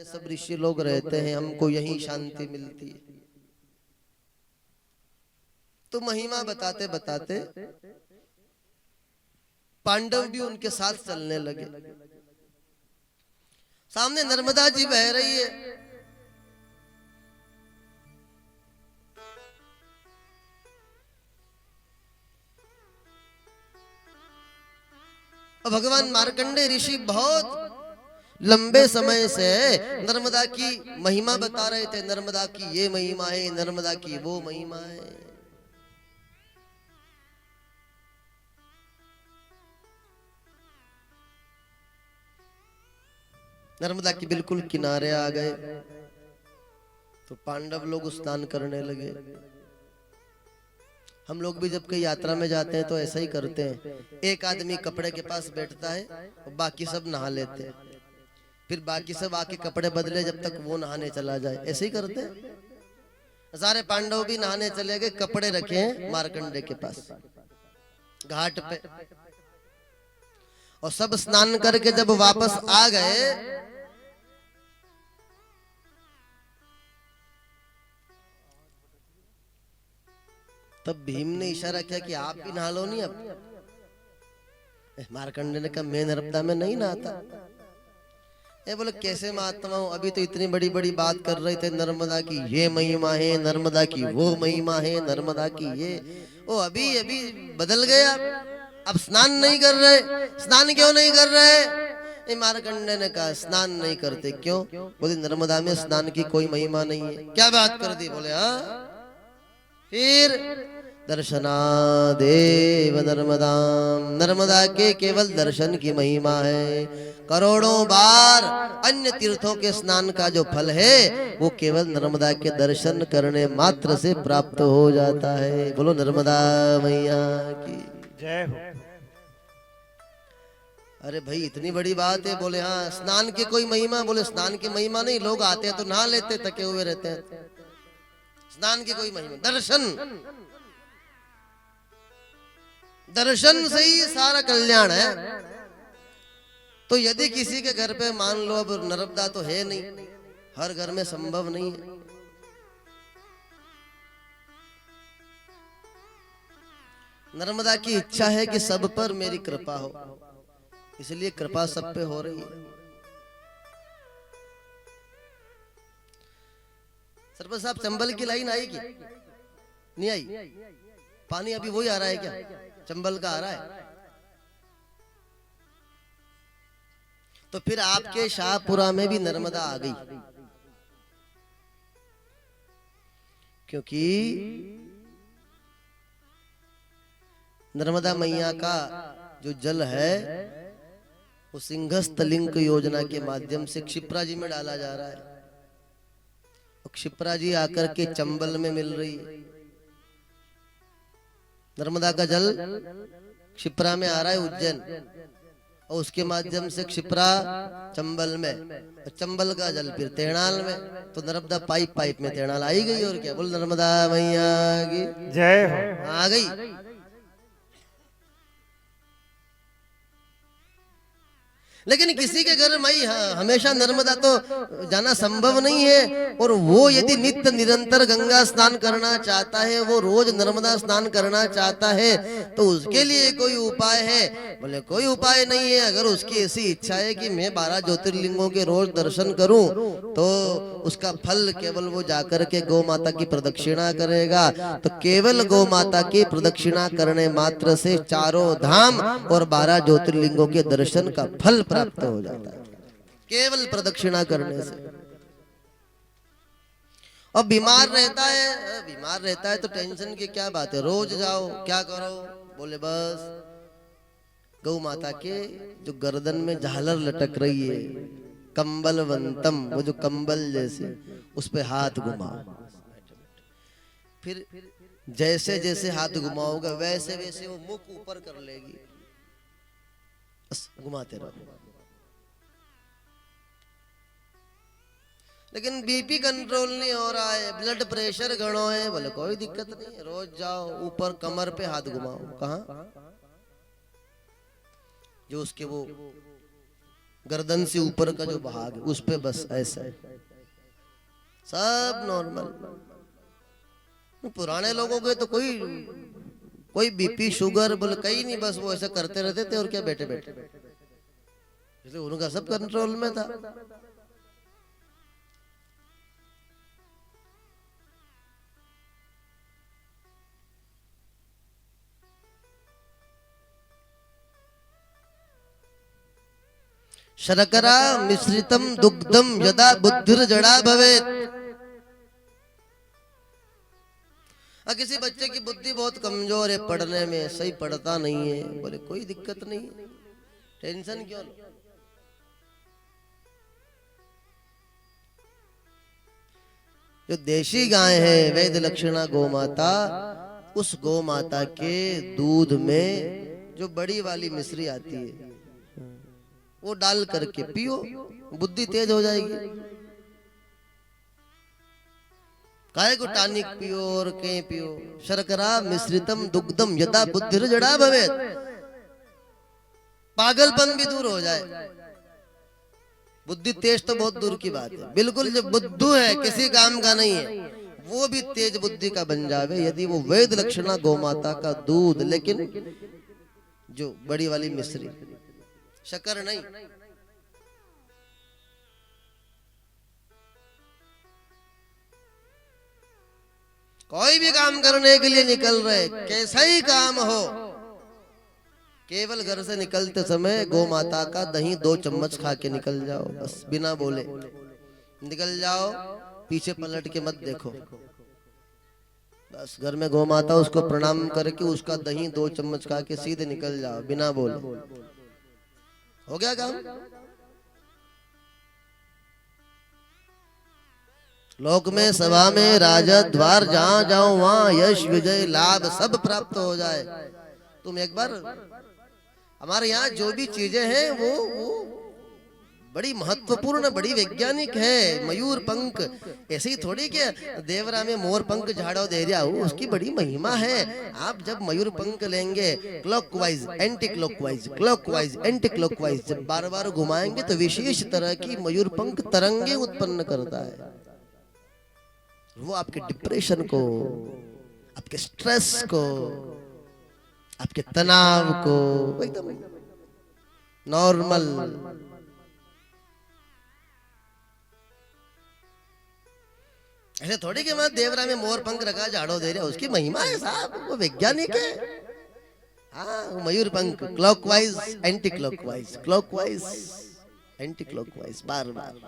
सब ऋषि लोग रहते हैं, हमको यही शांति मिलती है। तो महिमा बताते बताते पांडव भी उनके साथ चलने लगे। सामने नर्मदा जी बह रही है, भगवान मार्कंडेय ऋषि बहुत लंबे समय से नर्मदा की महिमा बता रहे थे। नर्मदा की ये महिमा है, नर्मदा की वो महिमा है। नर्मदा की बिल्कुल किनारे आ गए तो पांडव लोग स्नान करने लगे। हम लोग भी जब कहीं यात्रा में जाते हैं तो ऐसा ही करते हैं। एक आदमी कपड़े के पास बैठता है और बाकी सब नहा लेते हैं, फिर बाकी सब आके कपड़े बदले जब तक वो नहाने चला जाए। ऐसे ही करते हैं। सारे पांडव भी नहाने चले गए, कपड़े रखे हैं मार्कंडे के पास घाट पे, और सब स्नान करके जब वापस आ गए तब भीम ने इशारा किया कि आप भी नहा लो। नहीं, अब मार्कंडे ने कहा मैं नर्मदा में नहीं नहाता। ये बोले कैसे महात्मा हूं, अभी तो इतनी बड़ी बड़ी बात कर रहे थे, नर्मदा की ये महिमा है, नर्मदा की वो महिमा है, नर्मदा की ये, ओ अभी अभी बदल गया, अब स्नान नहीं कर रहे। स्नान क्यों नहीं कर रहे? मार्कंडे ने कहा स्नान नहीं करते। क्यों? बोले नर्मदा में स्नान की कोई महिमा नहीं है। क्या बात कर दी? बोले हाँ। फिर दर्शनादेव नर्मदाम, नर्मदा के केवल दर्शन की महिमा है। करोड़ों बार अन्य तीर्थों के स्नान का जो फल है वो केवल नर्मदा के दर्शन करने मात्र से प्राप्त हो जाता है। बोलो नर्मदा मैया की जय हो। अरे भाई इतनी बड़ी बात है। बोले हाँ। स्नान की कोई महिमा? बोले स्नान की महिमा नहीं, लोग आते हैं तो नहा लेते, थके हुए रहते हैं। स्नान की कोई महिमा? दर्शन, दर्शन से ही सारा कल्याण है। तो यदि किसी के घर पे मान लो अब नर्मदा तो है नहीं, हर घर में संभव नहीं है, नर्मदा की इच्छा है कि सब पर मेरी कृपा हो, इसलिए कृपा सब पे हो रही है। सरपंच साहब चंबल की लाइन आई क्या? नहीं आई? पानी अभी वही आ रहा है क्या? चंबल का आ रहा है? तो फिर आपके शाहपुरा में भी नर्मदा आ गई, क्योंकि नर्मदा मैया का जो जल है वो सिंहस्थ लिंक योजना के माध्यम से क्षिप्रा जी में डाला जा रहा है, और क्षिप्रा जी आकर के चंबल में मिल रही है। नर्मदा का जल क्षिप्रा में आ रहा है, उज्जैन, और उसके माध्यम से क्षिप्रा चंबल में, और चंबल का जल फिर तेणाल में। तो नर्मदा पाइप पाइप में तेणाल आई गई। और क्या? बोल नर्मदा मैया की जय हो। आ गई। लेकिन किसी के घर में हमेशा नर्मदा तो जाना संभव नहीं है, और वो यदि नित्य निरंतर गंगा स्नान करना चाहता है, वो रोज नर्मदा स्नान करना चाहता है, तो उसके लिए कोई उपाय है? बोले कोई उपाय नहीं है। अगर उसकी ऐसी इच्छा है कि मैं 12 ज्योतिर्लिंगों के रोज दर्शन करूं, तो उसका फल केवल वो जाकर के गौ माता की प्रदक्षिणा करेगा। तो केवल गौ माता की प्रदक्षिणा करने मात्र से चारों धाम और 12 ज्योतिर्लिंगों के दर्शन का फल प्राप्त हो जाता है, केवल प्रदक्षिणा करने से। और बीमार रहता है तो टेंशन की क्या बात है? रोज जाओ, क्या करो? बोले बस गौ माता के जो गर्दन में झालर लटक रही है, कंबलवंतम, वो जो कंबल जैसे, उस पे हाथ घुमाओ। फिर जैसे जैसे हाथ घुमाओगे वैसे वैसे वो मुख ऊपर कर लेगी, बस घुमाते रहो। लेकिन बीपी कंट्रोल नहीं हो रहा है, ब्लड प्रेशर गणो है। बोले कोई दिक्कत नहीं, रोज जाओ, ऊपर कमर पे हाथ घुमाओ। कहाँ? जो उसके वो गर्दन से ऊपर का जो भाग है उस पे बस ऐसा है, सब नॉर्मल। पुराने लोगों के तो कोई कोई बीपी शुगर बोले कहीं नहीं, बस वो ऐसा करते रहते थे और क्या बैठे बैठे, इसलिए उनका सब कंट्रोल में था। शर्करा मिश्रितम दुग्धम यदा बुद्धिर जड़ा भवेत्। किसी बच्चे की बुद्धि बहुत कमजोर है, पढ़ने में सही पढ़ता नहीं है, बोले कोई दिक्कत नहीं, टेंशन क्यों लो। जो देशी गाय है वैद लक्षणा गौ माता, उस गौ माता के दूध में जो बड़ी वाली मिश्री आती है वो डाल करके पियो, बुद्धि तेज हो जाएगी। काय को टानिक पियो और के पियो। शर्करा मिश्रितम दुग्धम यदा बुद्धिर जड़ा भवेत्, पागलपन भी दूर हो जाए। बुद्धि तेज तो बहुत दूर की बात है, बिल्कुल जो बुद्धू है किसी काम का नहीं है वो भी तेज बुद्धि का बन जावे यदि वो वैद लक्षणा गौ माता का दूध, लेकिन जो बड़ी वाली मिश्री, शक्कर नहीं। कोई भी काम करने के लिए निकल रहे, कैसा ही काम हो, केवल घर से निकलते समय गौ माता का दही 2 चम्मच खा के निकल जाओ, बस बिना बोले निकल जाओ, पीछे पलट के मत देखो। बस घर में गौ माता, उसको प्रणाम करके उसका दही 2 चम्मच खा के सीधे निकल जाओ बिना बोले, हो गया काम। लोक में सभा में राजद द्वार जहां जाओ वहां यश विजय लाभ सब प्राप्त हो जाए। तुम एक बार, हमारे यहाँ जो भी चीजें हैं वो बड़ी महत्वपूर्ण, बड़ी वैज्ञानिक है। मयूर पंख ऐसे ही थोड़ी क्या देवरा में मोर पंख झाड़ो दे दिया, उसकी बड़ी महिमा है। आप जब मयूर पंख लेंगे clockwise anti clockwise, clockwise anti clockwise, जब बार बार घुमाएंगे तो विशेष तरह की मयूर पंख तरंगे उत्पन्न करता है। वो आपके डिप्रेशन को, आपके स्ट्रेस को, आपके तनाव को एकदम नॉर्मल, ऐसे थोड़ी कि मैं देवरा में मोर पंख रखा झाड़ो दे रहा, उसकी महिमा है साहब, वो वैज्ञानिक है। हाँ, मयूर पंख clockwise anti clockwise, clockwise anti clockwise, बार बार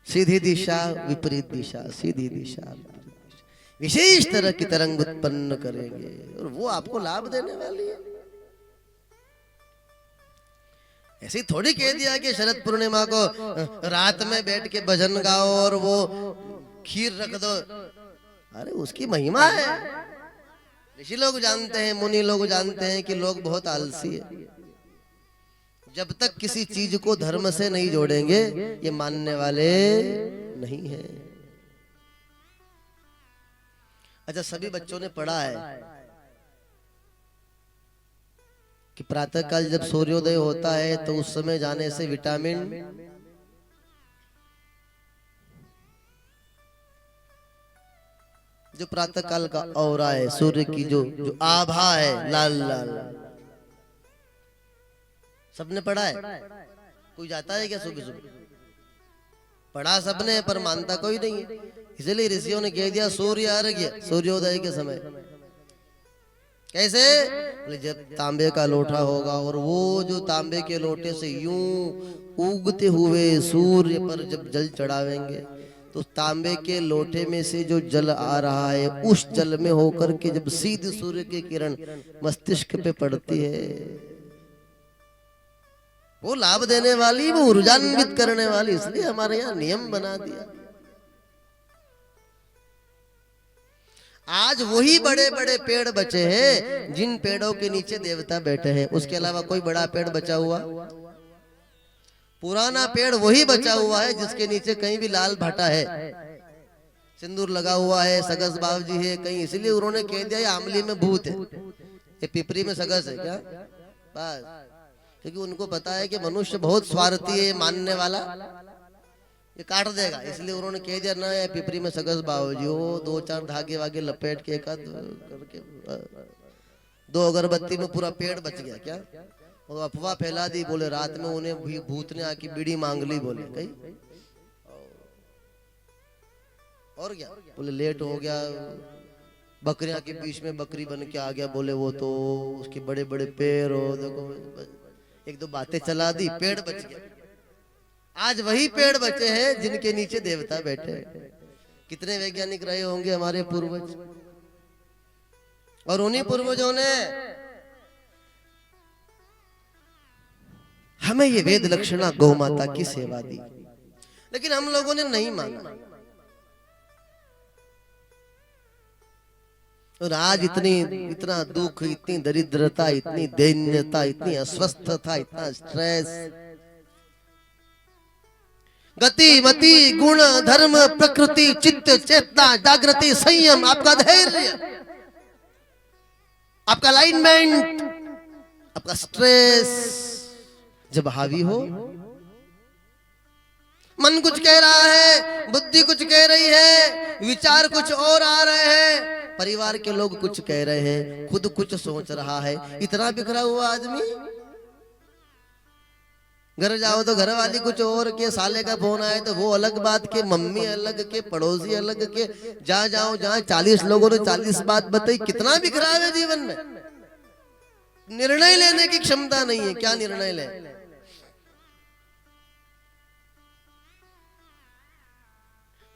सीधी दिशा विपरीत दिशा, सीधी दिशा विशेष तरह की तरंग उत्पन्न करेंगे और वो आपको लाभ देने वाली है। ऐसे थोड़ी कह दिया कि शरद पूर्णिमा को रात में बैठ के भजन गाओ और वो खीर रख दो, अरे उसकी महिमा है। ऋषि लोग जानते हैं, मुनि लोग जानते हैं कि लोग बहुत आलसी है। जब तक किसी चीज को धर्म से नहीं जोड़ेंगे ये मानने वाले नहीं है। अच्छा, सभी बच्चों ने पढ़ा है कि प्रातः काल जब सूर्योदय होता है तो उस समय जाने से विटामिन जो प्रातः काल का औरा है, सूर्य की जो आभा है लाल लाल, सबने पढ़ा है? कोई जाता है क्या सुबह सुबह? पढ़ा सबने पर मानता कोई नहीं है। इसलिए ऋषियों ने कह दिया सूर्य अर्घ्य सूर्योदय के समय। कैसे? जब तांबे का लोटा होगा और वो जो तांबे के लोटे से यूं उगते हुए सूर्य पर जब जल चढ़ावेंगे तो तांबे के लोटे में से जो जल आ रहा है उस जल में होकर के जब सीधे सूर्य की किरण मस्तिष्क पे पड़ती है, वो लाभ देने वाली, वो ऊर्जान्वित करने वाली। इसलिए हमारे यहाँ नियम बना दिया। आज वही बड़े बड़े पेड़ बचे हैं जिन पेड़ों के नीचे देवता बैठे हैं, उसके अलावा कोई बड़ा पेड़ बचा हुआ? पुराना पेड़ वही बचा हुआ है जिसके नीचे कहीं भी लाल भाटा है, सिंदूर लगा हुआ है, सगस बाव जी है कहीं, इसलिए उन्होंने कह दिया ये आमली में भूत है, ये पिपरी में सगस है क्या? बस क्योंकि उनको पता है कि मनुष्य बहुत स्वार्थी है, मानने वाला, ये काट देगा। इसलिए उन्होंने कह दिया ना, ये पिपरी में सकस बाबूजी हो, 2-4 धागे वागे लपेट के एक करके 2 अगरबत्ती में पूरा पेड़ बच गया क्या। और अफवाह फैला दी, बोले रात में उन्हें भूत ने आके बीड़ी मांग ली, बोले कहीं और क्या, बोले लेट हो गया, बकरियां के बीच में बकरी बन के आ गया, बोले वो तो उसके बड़े बड़े पैर हो, देखो 1-2 बातें चला दी, पेड़ बच गया। आज वही पेड़ बचे हैं जिनके नीचे देवता बैठे हैं। कितने वैज्ञानिक रहे होंगे हमारे पूर्वज, और उन्हीं पूर्वजों ने हमें ये वेद लक्षणा गौ माता की सेवा दी, लेकिन हम लोगों ने नहीं माना। और आज इतना दुख, इतनी दरिद्रता, इतनी दैन्यता, इतनी अस्वस्थता, इतना स्ट्रेस, गति मति गुण धर्म प्रकृति चित्त चेतना जागृति संयम, आपका धैर्य, आपका अलाइनमेंट, आपका स्ट्रेस जब हावी हो, मन कुछ कह रहा है, बुद्धि कुछ कह रही है, विचार कुछ और आ रहे हैं, परिवार के लोग कुछ कह रहे हैं, खुद कुछ सोच रहा है, इतना बिखरा हुआ आदमी, घर जाओ तो घर वाली कुछ और के, साले का फोन आए तो वो अलग बात के, मम्मी अलग के, पड़ोसी अलग के, जहाँ जाओ जहाँ 40 लोगों ने 40 बात बताई। कितना बिखराव है जीवन में, निर्णय लेने की क्षमता नहीं है, क्या निर्णय ले।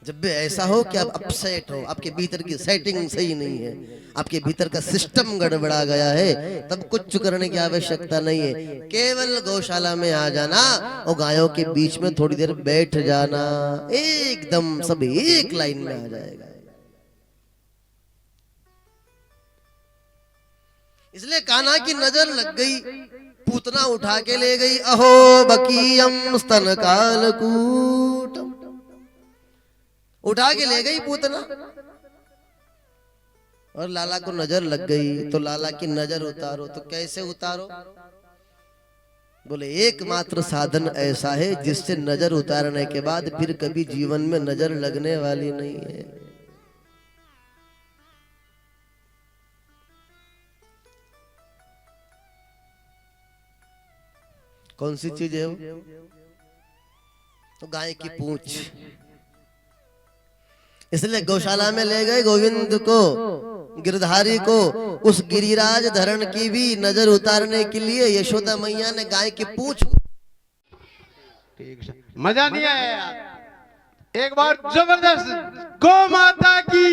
जब भी ऐसा हो कि आप अपसेट हो, आपके भीतर की सेटिंग सही नहीं है, आपके भीतर का सिस्टम गड़बड़ा गया है, तब कुछ करने की आवश्यकता नहीं है। केवल गौशाला में आ जाना और गायों के बीच में थोड़ी देर बैठ जाना, एकदम सब एक लाइन में आ जाएगा। इसलिए कान्हा की नजर लग गई, पूतना उठा के ले गई। अहो बकीयम स्तन कालकूटम, उठा के ले गई पूतना, और लाला को नजर लग गई। तो लाला की नजर उतारो, तो कैसे उतारो, बोले एकमात्र साधन ऐसा है जिससे नजर उतारने के बाद फिर कभी जीवन में नजर लगने वाली नहीं है। कौन सी चीज है वो, तो गाय की पूंछ। इसलिए गौशाला में ले गए गोविंद को, गिरधारी को, उस गिरिराज धरण की भी नजर उतारने के लिए यशोदा मैया ने गाय की पूंछ। ठीक, मजा नहीं आया यार, एक बार जबरदस्त गौ माता की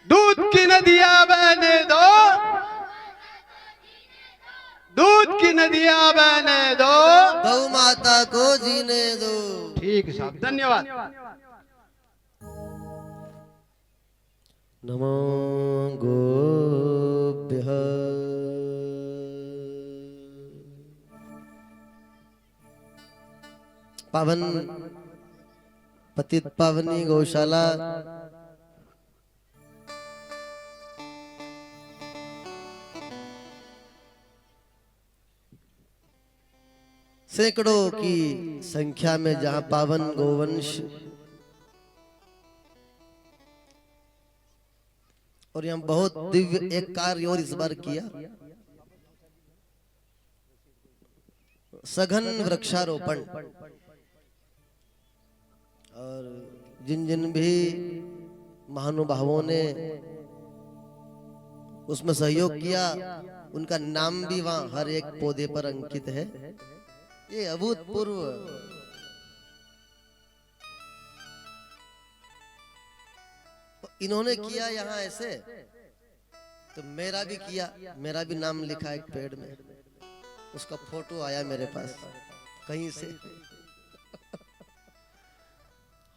दूध की नदियां बहने दो, दूध की नदियां बहने दो, गौ माता को जीने दो। ठीक साहब, धन्यवाद। नमो गोभ्यः। पावन पतित पावनी गौशाला सैकड़ों की संख्या में जहां पावन गोवंश और यहाँ बहुत दिव्य एक कार्य और इस बार किया, सघन वृक्षारोपण। और जिन जिन भी महानुभावों ने उसमें सहयोग किया, उनका नाम भी वहां हर एक पौधे पर अंकित है। ये अभूतपूर्व इन्होंने किया यहाँ ऐसे, तो मेरा भी किया, मेरा भी नाम लिखा एक पेड़ में, उसका फोटो आया मेरे पास कहीं से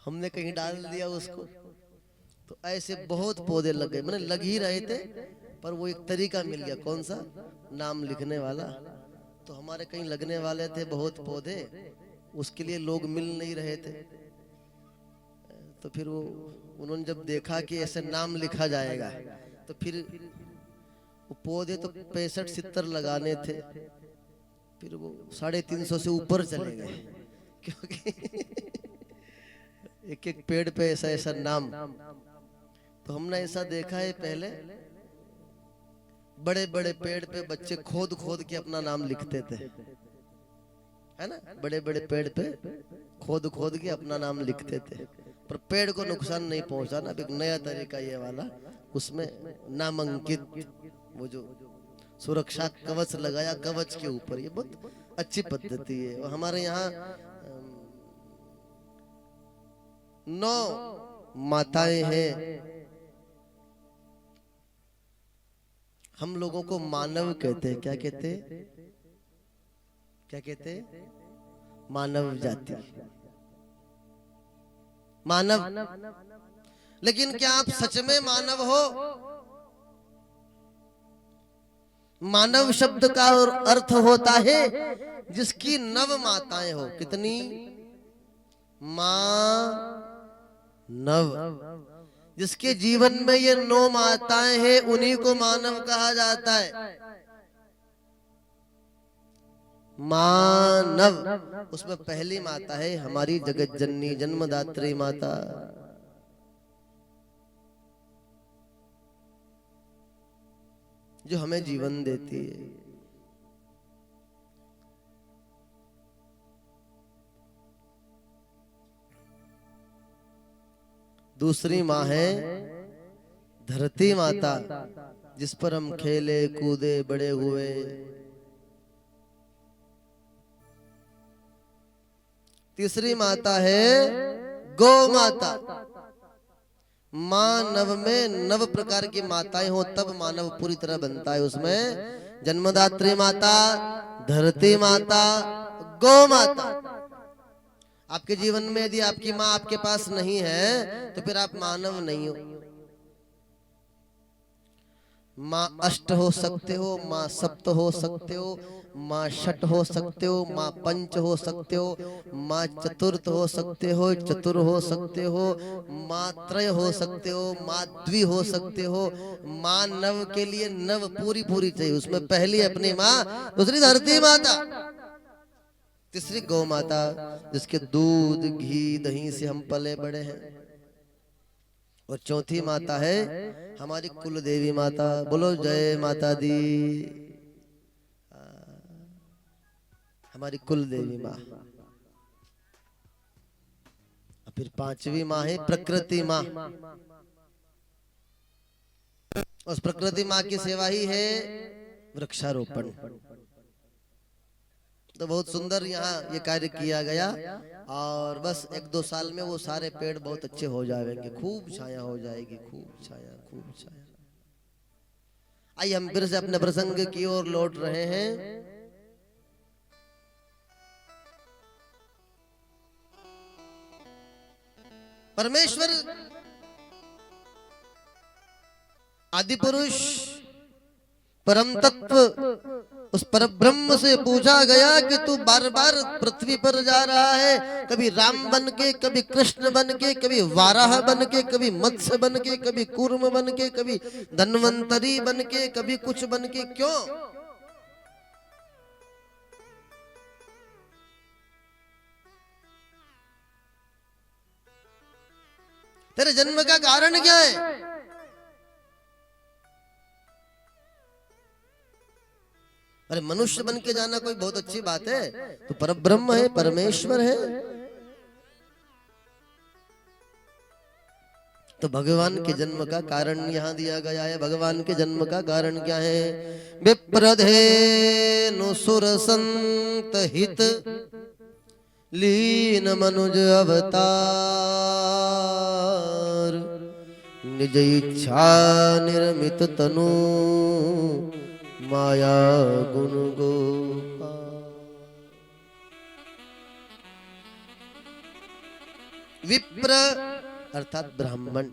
हमने कहीं डाल दिया उसको। तो ऐसे बहुत पौधे लग गए, मैंने लग ही रहे थे, पर वो एक तरीका मिल गया, कौन सा, नाम लिखने वाला। तो हमारे कहीं लगने वाले थे बहुत पौधे, उसके लिए लोग मिल नहीं रहे थे। तो फिर वो उन्होंने जब देखा कि ऐसे नाम लिखा जाएगा, तो फिर वो पौधे तो 65-70 लगाने थे, फिर वो 350 से ऊपर चले गए, क्योंकि एक एक पेड़ पे ऐसा ऐसा नाम। तो हमने ऐसा देखा है पहले, बड़े बड़े पेड़ पे बच्चे खोद खोद के अपना नाम लिखते थे, है ना, बड़े बड़े पेड़ पे खोद खोद के अपना नाम लिखते थे, पर पेड़ को नुकसान नहीं पहुंचा ना। अब एक नया तरीका ये वाला, उसमें नामांकित वो जो सुरक्षा कवच लगाया कवच के ऊपर, ये बहुत अच्छी पद्धति है। और हमारे यहाँ 9 माताएं हैं। हम लोगों को मानव कहते हैं, क्या कहते हैं, क्या कहते हैं, मानव जाति, मानव। लेकिन क्या आप सच में मानव हो? मानव शब्द का अर्थ होता है जिसकी 9 माताएं हो। कितनी? मानव। जिसके जीवन में ये 9 माताएं हैं, उन्हीं को मानव कहा जाता है। मानव, उसमें पहली माता है हमारी जगत जननी जन्मदात्री माता। जो हमें जीवन देती है। दूसरी माँ है धरती माता, जिस पर हम खेले कूदे बड़े हुए। तीसरी माता है गौ माता। मानव में 9 प्रकार की माताएं हो तब मानव पूरी तरह बनता है। उसमें जन्मदात्री माता, धरती माता, गौ माता। आपके जीवन में यदि आपकी माँ आपके पास नहीं है तो फिर आप मानव नहीं हो। माँ अष्ट हो सकते हो, माँ सप्त हो सकते हो, माँ षट हो सकते हो, माँ पंच हो सकते हो, माँ चतुर्थ हो सकते हो, चतुर हो सकते हो, माँ त्रय हो सकते हो, माँ द्वि हो सकते हो। माँ नव के लिए 9 पूरी पूरी चाहिए। उसमें पहली अपनी माँ, दूसरी धरती माता, तीसरी गौ माता जिसके दूध घी दही से हम पले बड़े हैं, और चौथी माता है हमारी कुल देवी माता। बोलो जय माता दी। हमारी कुल देवी माँ। फिर 5वीं माँ है प्रकृति माँ। उस प्रकृति माँ की सेवा ही है वृक्षारोपण। तो बहुत सुंदर यहाँ ये कार्य किया गया, और बस 1-2 साल में वो सारे पेड़ बहुत अच्छे हो जाएंगे, खूब छाया हो जाएगी, खूब छाया, खूब छाया। आइए हम फिर से अपने प्रसंग की ओर लौट रहे हैं। परमेश्वर आदि पुरुष परम तत्व, उस पर ब्रह्म से पूछा गया कि तू बार बार पृथ्वी पर जा रहा है, कभी राम बन के, कभी कृष्ण बन के, कभी वाराह बन के, कभी मत्स्य बन के, कभी कूर्म बन के, कभी धन्वंतरी बन के, कभी कुछ बन के, क्यों? तेरे जन्म का कारण क्या है? अरे मनुष्य बन के जाना कोई बहुत अच्छी बात है, तो परब्रह्म है, परमेश्वर है। तो भगवान के जन्म का कारण यहाँ दिया गया है। भगवान के जन्म का कारण क्या है? विप्रधेनु सुर संत हित लीन मनुज अवतार, निज इच्छा निर्मित तनु माया गुण गोपाल। विप्र अर्थात ब्राह्मण,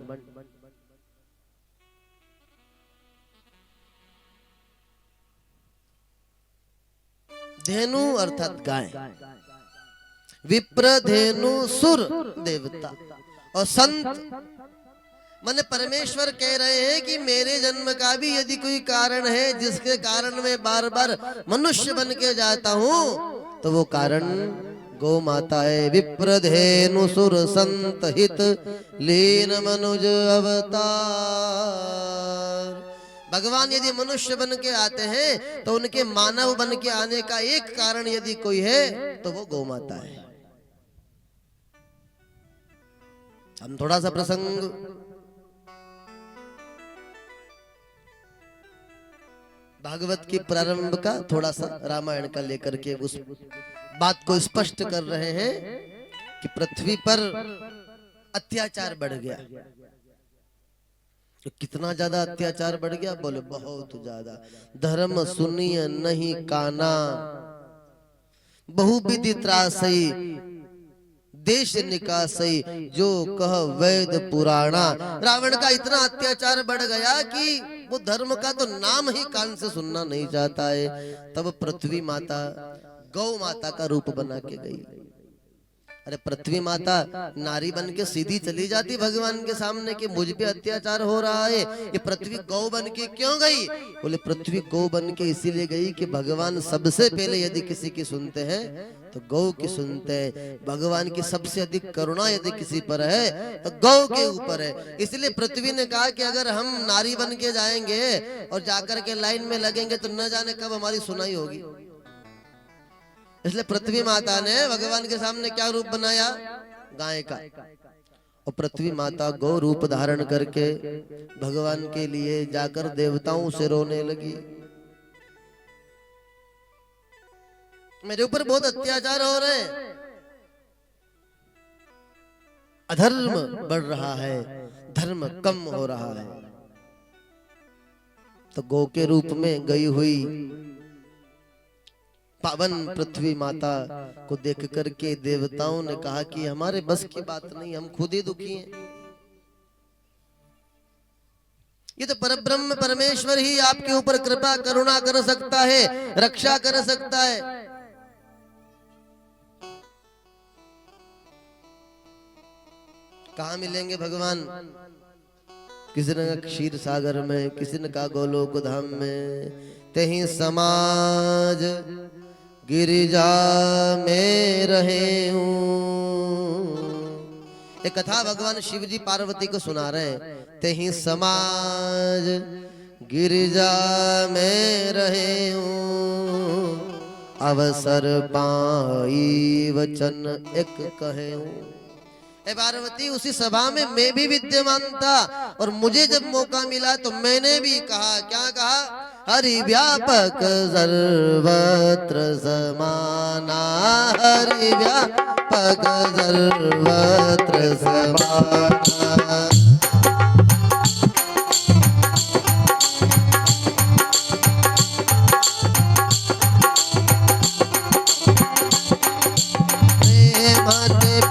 धेनु अर्थात गाय, विप्र धेनु सुर देवता, और संत माने परमेश्वर कह रहे हैं कि मेरे जन्म का भी यदि कोई कारण है जिसके कारण मैं बार बार मनुष्य बन के जाता हूँ, तो वो कारण गौ माता है। विप्रधेनु सुर संत हित लीन मनुज अवतार। भगवान यदि मनुष्य बन के आते हैं तो उनके मानव बन के आने का एक कारण यदि कोई है तो वो गौ माता है। हम थोड़ा सा प्रसंग भागवत की प्रारंभ का थोड़ा सा रामायण का लेकर के उस बात को स्पष्ट कर रहे हैं कि पृथ्वी पर अत्याचार बढ़ गया। तो कितना ज्यादा अत्याचार बढ़ गया? बोले बहुत ज्यादा। धर्म सुनिय नहीं काना, बहुविधि त्रासई, देश निकासई, जो कह वेद पुराणा। रावण का इतना अत्याचार बढ़ गया कि वो धर्म का तो नाम ही कान से सुनना नहीं चाहता है। तब पृथ्वी माता गौ माता का रूप बना के गई। अरे पृथ्वी माता नारी बन के सीधी चली जाती भगवान के सामने कि मुझ पे अत्याचार हो रहा है, ये पृथ्वी गौ बन के क्यों गई? बोले पृथ्वी गौ बन के इसीलिए गई कि भगवान सबसे पहले यदि किसी की सुनते हैं तो गौ की सुनते हैं। भगवान की सबसे अधिक करुणा यदि किसी पर है तो गौ के ऊपर है। इसलिए पृथ्वी ने कहा कि अगर हम नारी बन के जाएंगे और जाकर के लाइन में लगेंगे तो न जाने कब हमारी सुनाई होगी। इसलिए पृथ्वी माता ने भगवान के सामने क्या रूप बनाया? गाय का। और पृथ्वी माता गौ रूप धारण करके भगवान के लिए जाकर देवताओं से रोने लगी। मेरे ऊपर बहुत अत्याचार हो रहे हैं, अधर्म बढ़ रहा है, धर्म कम हो रहा है। तो गौ के रूप में गई हुई पावन पृथ्वी माता को देख करके देवताओं ने कहा कि हमारे बस की बात नहीं, हम खुद ही दुखी हैं। ये तो परब्रह्म परमेश्वर ही आपके ऊपर कृपा करुणा कर सकता है, रक्षा कर सकता है। कहाँ मिलेंगे भगवान? किसी ने कहा क्षीर सागर में, किसी ने कहा गोलोक धाम में। तेहि समाज गिरिजा में रहे हूँ। एक कथा भगवान शिव जी पार्वती को सुना रहे हैं। तेहि समाज गिरिजा में रहे हूँ, अवसर पाई वचन एक कहे हूँ। पार्वती उसी सभा में मैं भी विद्यमान था और मुझे जब मौका मिला तो मैंने भी कहा। क्या कहा? हरि व्यापक सर्वत्र समाना, हरि व्यापक सर्वत्र समाना।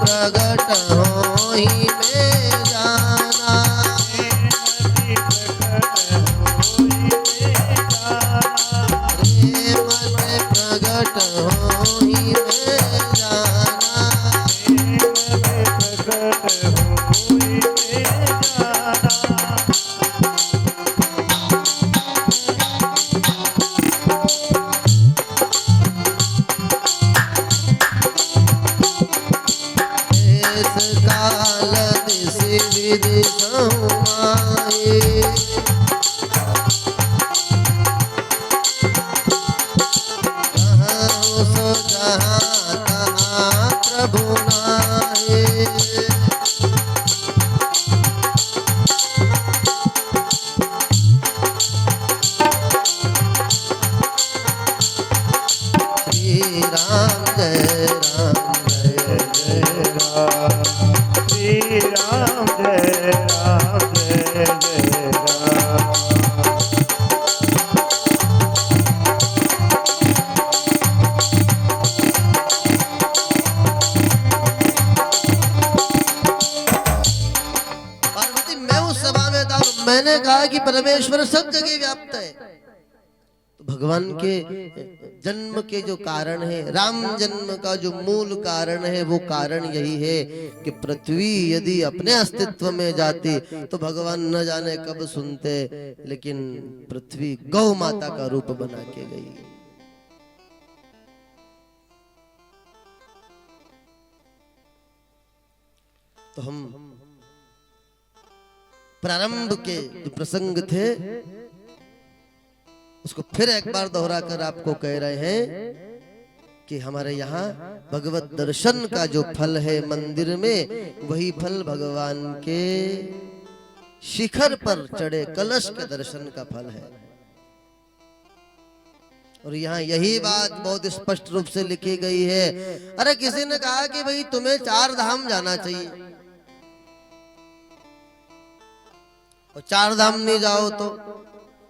प्रगट होई में जाना, प्रगट होई में जाना। काल दिस विधि समाए, कहूँ सो जहाँ तहाँ प्रभु नाए। श्री राम जय राम जय जय राम, श्री राम जय राम जय जय राम। पार्वती मैं उस सभा में था, मैंने कहा कि परमेश्वर सब जगह व्याप्त है। तो भगवान के जन्म के जो कारण है, राम जन्म का जो मूल कारण है, वो कारण यही है कि पृथ्वी यदि अपने अस्तित्व में जाती तो भगवान न जाने कब सुनते, लेकिन पृथ्वी गौ माता का रूप बना के गई। तो हम प्रारंभ के जो प्रसंग थे उसको फिर एक बार दोहरा कर आपको कह रहे हैं कि हमारे यहाँ भगवत दर्शन का जो फल है मंदिर में, वही फल भगवान के शिखर पर चढ़े कलश के दर्शन का फल है। और यहाँ यही बात बहुत स्पष्ट रूप से लिखी गई है। अरे किसी ने कहा कि भाई तुम्हें 4 धाम जाना चाहिए, और 4 धाम नहीं जाओ तो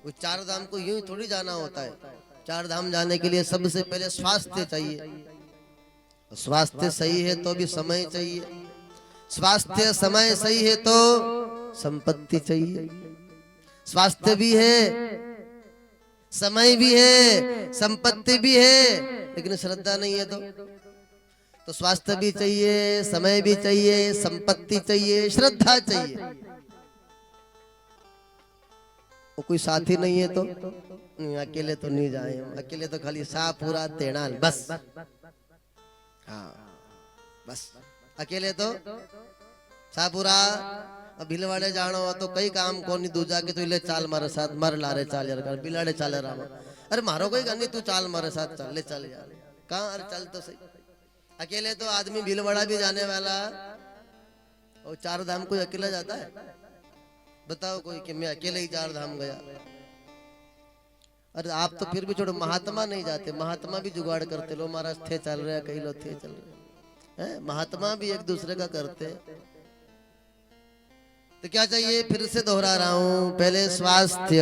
वो 4 धाम को यूं ही थोड़ी जाना होता है। 4 धाम जाने के लिए सबसे पहले स्वास्थ्य चाहिए, स्वास्थ्य सही है तो भी समय चाहिए, स्वास्थ्य समय सही है तो संपत्ति चाहिए। स्वास्थ्य भी है, समय भी है, संपत्ति भी है, लेकिन श्रद्धा नहीं है तो स्वास्थ्य भी चाहिए, समय भी चाहिए, संपत्ति चाहिए, श्रद्धा चाहिए। कोई साथी नहीं है तो अकेले तो नहीं जाए, अकेले तो खाली शाहपुरा तेणाल बस। हाँ बस अकेले तो शाहपुरा भीलवाड़े जाना हो तो कई काम को नहीं, दूजा के तो ले चाल मारे साथ मार लारे चाल यार कर बिलाड़े चाले राम। अरे मारो कोई गन्नी तू चाल मारे साथ चल ले चल यार कहाँ, अरे चल तो सही। अकेले तो आदमी भीलवाड़ा भी जाने वाला और 4 धाम कोई अकेला जाता है? बताओ कोई कि मैं अकेले ही 4 धाम गया। अरे आप तो फिर भी छोड़ो, महात्मा नहीं जाते, महात्मा भी जुगाड़ करते, लो महाराज थे चल रहे, कई लोग थे चल रहे हैं, महात्मा भी एक दूसरे का करते। तो क्या चाहिए, फिर से दोहरा रहा हूं, पहले स्वास्थ्य,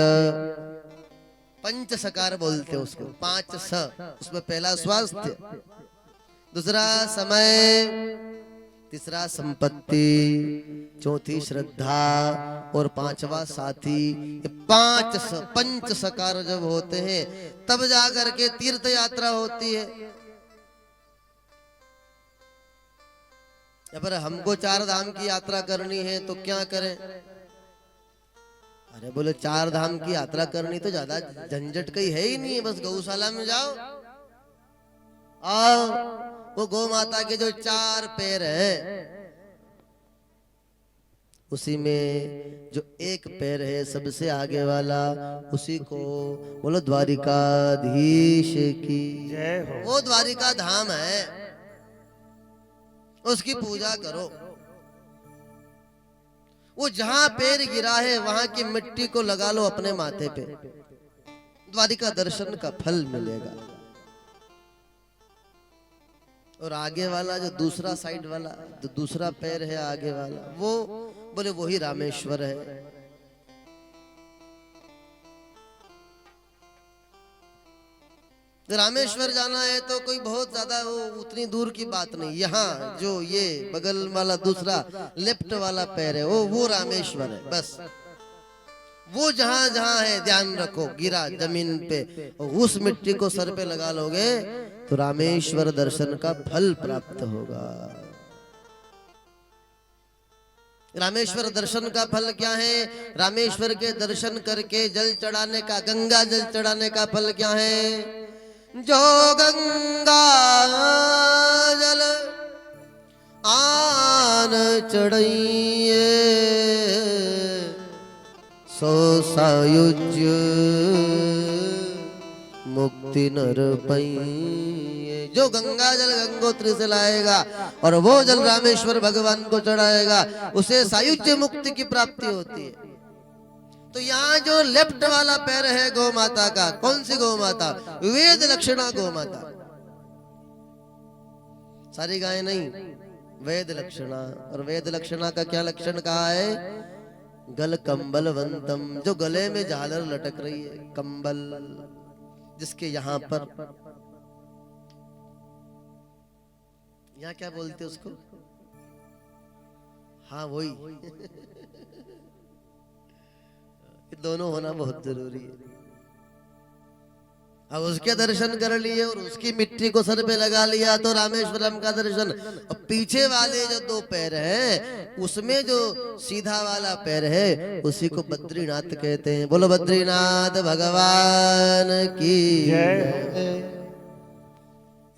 5 सकार बोलते हैं उसको, 5 स, उसमें पहला स्वास्थ्य, दूसरा समय, तीसरा संपत्ति, चौथी श्रद्धा और 5वां साथी। ये 5 सकार जब होते हैं तब जाकर के तीर्थ यात्रा होती है। पर हमको 4 धाम की यात्रा करनी है तो क्या करें? अरे बोले 4 धाम की यात्रा करनी तो ज्यादा झंझट कहीं है ही नहीं है, बस गौशाला में जाओ, आओ, वो गौ माता के जो 4 पैर है उसी में जो एक पैर है सबसे आगे वाला, उसी को बोलो द्वारिकाधीश की जय हो। वो द्वारिका धाम है, उसकी पूजा करो। वो जहां पैर गिरा है वहां की मिट्टी को लगा लो अपने माथे पे, द्वारिका दर्शन का फल मिलेगा। और आगे वाला जो दूसरा साइड वाला जो दूसरा पैर है आगे वाला, वो बोले वही रामेश्वर है। रामेश्वर जाना है तो कोई बहुत ज्यादा वो उतनी दूर की बात नहीं, यहाँ जो ये बगल वाला दूसरा लेफ्ट वाला पैर है वो रामेश्वर है बस। वो जहां जहां है ध्यान रखो, गिरा जमीन पे, उस मिट्टी को सर पे लगा लोगे तो रामेश्वर दर्शन का फल प्राप्त होगा। रामेश्वर दर्शन का फल क्या है? रामेश्वर के दर्शन करके जल चढ़ाने का, गंगा जल चढ़ाने का फल क्या है? जो गंगा जल आन चढ़िए सो सायुज्य मुक्ति नर पाइए। जो गंगा जल गंगोत्री से लाएगा और वो जल रामेश्वर भगवान को चढ़ाएगा, उसे सायुज्य मुक्ति की प्राप्ति होती है। तो यहाँ जो लेफ्ट वाला पैर है गौ माता का, कौन सी गौ माता? वेद लक्षणा गौ माता। सारी गायें नहीं, वेद लक्षणा। और वेद लक्षणा का क्या लक्षण कहा है? गल कंबल वंतम, जो गले में झालर लटक रही है, कंबल, जिसके यहाँ पर, यहाँ क्या बोलते उसको? हाँ वही दोनों होना बहुत जरूरी है। अब उसके दर्शन कर लिए और उसकी मिट्टी को सर पे लगा लिया तो रामेश्वरम का दर्शन। और पीछे वाले जो दो पैर हैं उसमें जो सीधा वाला पैर है उसी को बद्रीनाथ कहते हैं। बोलो बद्रीनाथ भगवान की जय।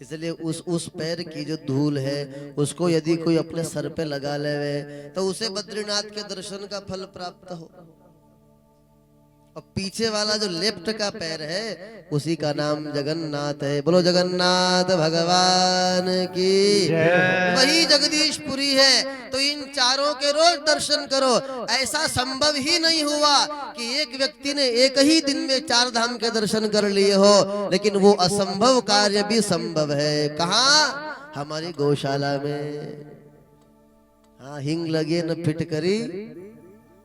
इसलिए उस पैर की जो धूल है उसको यदि कोई अपने सर पे लगा लेवे तो उसे बद्रीनाथ के दर्शन का फल प्राप्त हो। और पीछे वाला जो लेफ्ट का पैर है उसी का नाम जगन्नाथ है। बोलो जगन्नाथ भगवान की वही जगदीशपुरी है। तो इन चारों के रोज दर्शन करो। ऐसा संभव ही नहीं हुआ कि एक व्यक्ति ने एक ही दिन में 4 धाम के दर्शन कर लिए हो, लेकिन वो असंभव कार्य भी संभव है। कहाँ? हमारी गौशाला में। हाँ, हिंग लगे न फिटकरी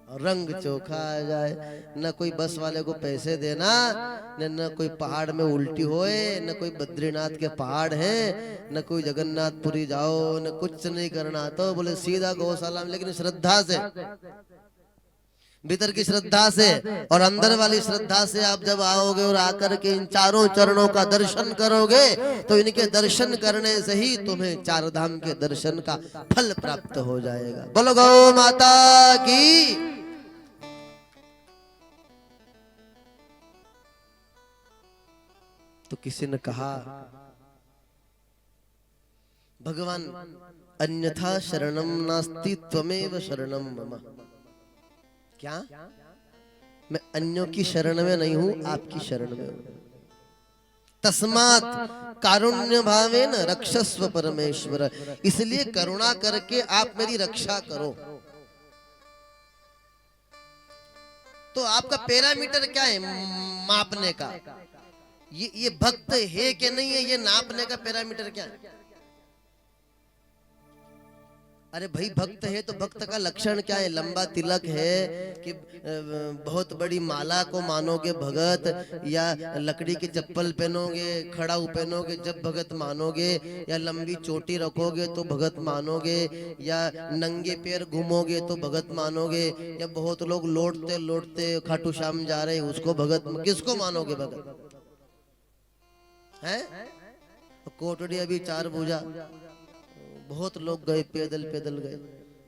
और रंग चोखा आ जाए। न कोई बस वाले को पैसे देना, न कोई पहाड़ में उल्टी होए, न कोई बद्रीनाथ के पहाड़ है, न कोई जगन्नाथपुरी जाओ, न कुछ नहीं करना। तो बोले सीधा गौशाला में, लेकिन श्रद्धा से, भीतर की श्रद्धा से और अंदर वाली श्रद्धा से आप जब आओगे और आकर के इन चारों चरणों का दर्शन करोगे तो इनके दर्शन करने से ही तुम्हें 4 धाम के दर्शन का फल प्राप्त हो जाएगा। बोलो गौ माता की। तो किसी ने कहा भगवान अन्यथा शरणम नास्ति त्वमेव शरणम मम। क्या? मैं अन्यों की शरण में नहीं हूं, आपकी शरण में हूं। तस्मात् कारुण्य भावेन रक्षस्व परमेश्वर। इसलिए करुणा करके आप मेरी रक्षा करो। तो आपका पैरामीटर क्या है मापने का? ये भक्त है कि नहीं है, ये नापने का पैरामीटर क्या है? अरे भाई भक्त है तो भक्त का लक्षण क्या है? लंबा तिलक है कि बहुत बड़ी माला को मानोगे भगत, या लकड़ी की चप्पल पहनोगे, खड़ा पहनोगे जब भगत मानोगे, या लंबी चोटी रखोगे तो भगत मानोगे, या नंगे पैर घूमोगे तो भगत मानोगे, या बहुत लोग लौटते लौटते खाटू श्याम जा रहे उसको भगत, किसको मानोगे भगत है? कोटड़ी अभी 4 भुजा, बहुत लोग गए पैदल पैदल गए।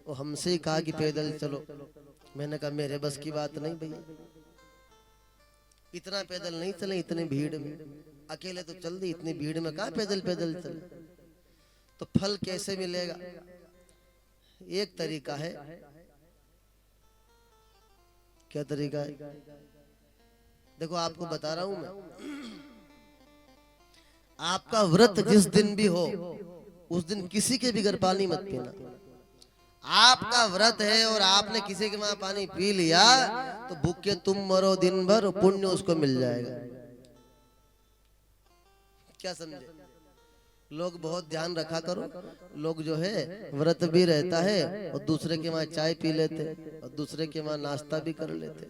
वो हमसे ही कहा कि पैदल चलो। मैंने कहा मेरे बस की बात नहीं भैया, इतना पैदल नहीं चले इतनी भीड़ में। अकेले तो चल दी, इतनी भीड़ में कहाँ पैदल पैदल चले। तो फल कैसे मिलेगा? एक तरीका है। क्या तरीका है? देखो आपको बता रहा हूं मैं। आपका व्रत जिस दिन भी हो उस दिन किसी के भी घर पानी मत पीना। आपका व्रत है और आपने किसी के वहां पानी पी लिया तो भूखे तुम मरो दिन भर, पुण्य उसको मिल जाएगा। क्या समझे? लोग बहुत ध्यान रखा करो। लोग जो है व्रत भी रहता है और दूसरे के वहां चाय पी लेते और दूसरे के वहां नाश्ता भी कर लेते।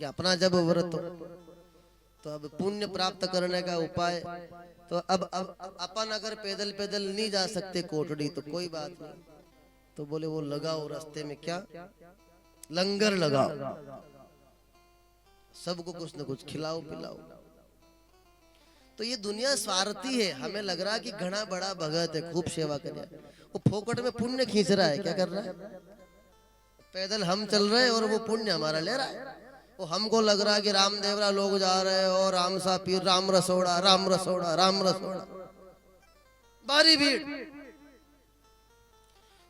अपना जब व्रत हो तो अब पुण्य प्राप्त करने का उपाय। तो अब अपन अगर पैदल पैदल नहीं जा सकते कोटड़ी तो कोई बात नहीं। तो बोले वो लगाओ रास्ते में, क्या लंगर लगाओ, सबको कुछ न कुछ खिलाओ पिलाओ। तो ये दुनिया स्वार्थी है। हमें लग रहा है कि घना बड़ा भगत है, खूब सेवा करे, वो फोकट में पुण्य खींच रहा है। क्या कर रहा है? पैदल हम चल रहे हैं और वो पुण्य हमारा ले रहा है। वो हमको लग रहा है कि रामदेवरा लोग जा रहे हैं और राम सा पीर, राम रसोड़ा राम रसोड़ा राम रसोड़ा, भारी भीड़।